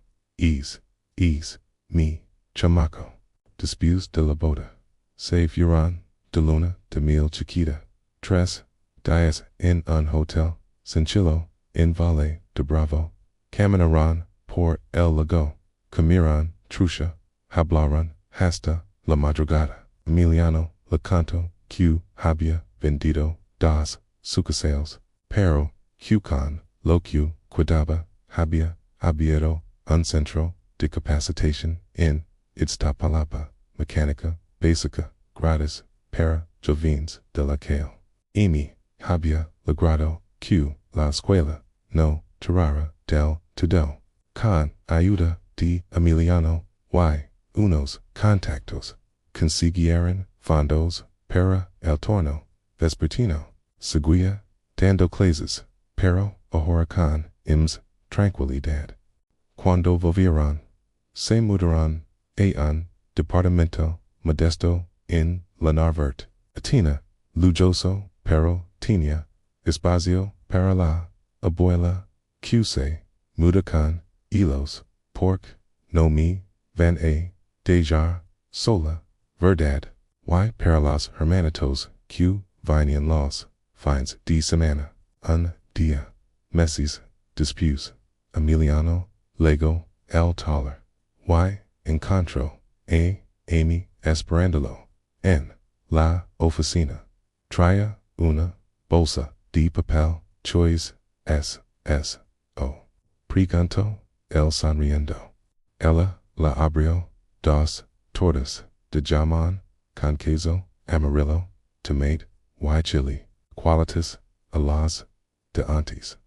mi chamaco. Después de la boda, se fueron de luna de miel chiquita. 3 días en un hotel, sencillo, en Valle de Bravo. Caminaron por el lago, comieron trucha, hablaron hasta la madrugada. Emiliano le contó que había vendido 2 sucursales, pero que con lo que quedaba había abierto un centro de capacitación en Iztapalapa, mecánica básica, gratis, para jóvenes de la calle. Amy había logrado que la escuela no tirara del todo. Con ayuda de Emiliano y unos contactos, consiguieron fondos para el turno vespertino. Seguía dando clases, pero ahora con tranquilidad. Cuando volvieron, se mudaron a un departamento modesto en la Narvert. Atina, lujoso, pero tenía espacio para la abuela, que se muda con hilos, porque no me van a dejar sola, verdad. Y para los hermanitos que venían los fines de semana, un día, meses después, Emiliano legó el taller, y encontró a Amy esperándolo en la oficina. Traía una bolsa de papel choice S.S.O. Preguntó el sonriendo. Ella la abrió. 2 tortas de jamón con queso amarillo, tomate y chili. Qualitas alas, de antes.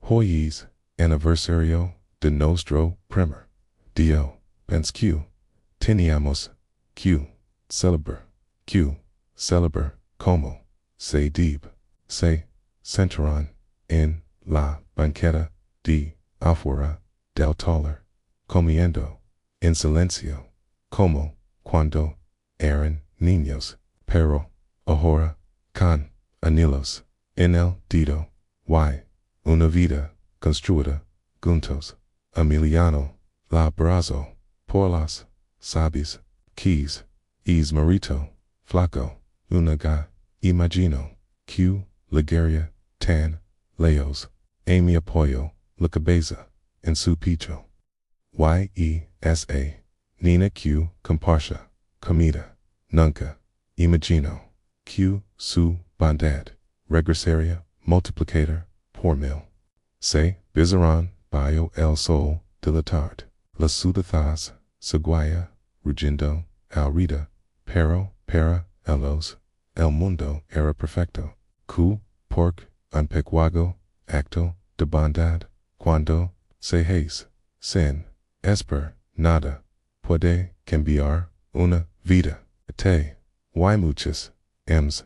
Hoyes, aniversario de nostro primer dio, pens q, teníamos, q, celebrar, como, se deb, se, centraron, en, la, banqueta, de, afuera, del taller, comiendo, en silencio, como, cuando, eran niños, pero, ahora, con, anhelos, en el dedo, una vida, construida, juntos, Emiliano, la abrazo, por las, sabes, keys, es marito, flaco, única, imagino, q, ligeria, tan, leos, a mi apoyo, la cabeza, en su pecho. Yesa, Nina q, comparsa, comida, nunca, imagino, q, su, bondad, regresaría, multiplicator, por mil. Se, bizaron, bio el sol, de la tarde, las ciudades, seguía, rugiendo, alrida, pero, para, ellos, el mundo era perfecto, q, porque, un pequeño, acto, de bondad, cuando, se hace, sin, nada, puede cambiar, una vida, te, muchas, m's,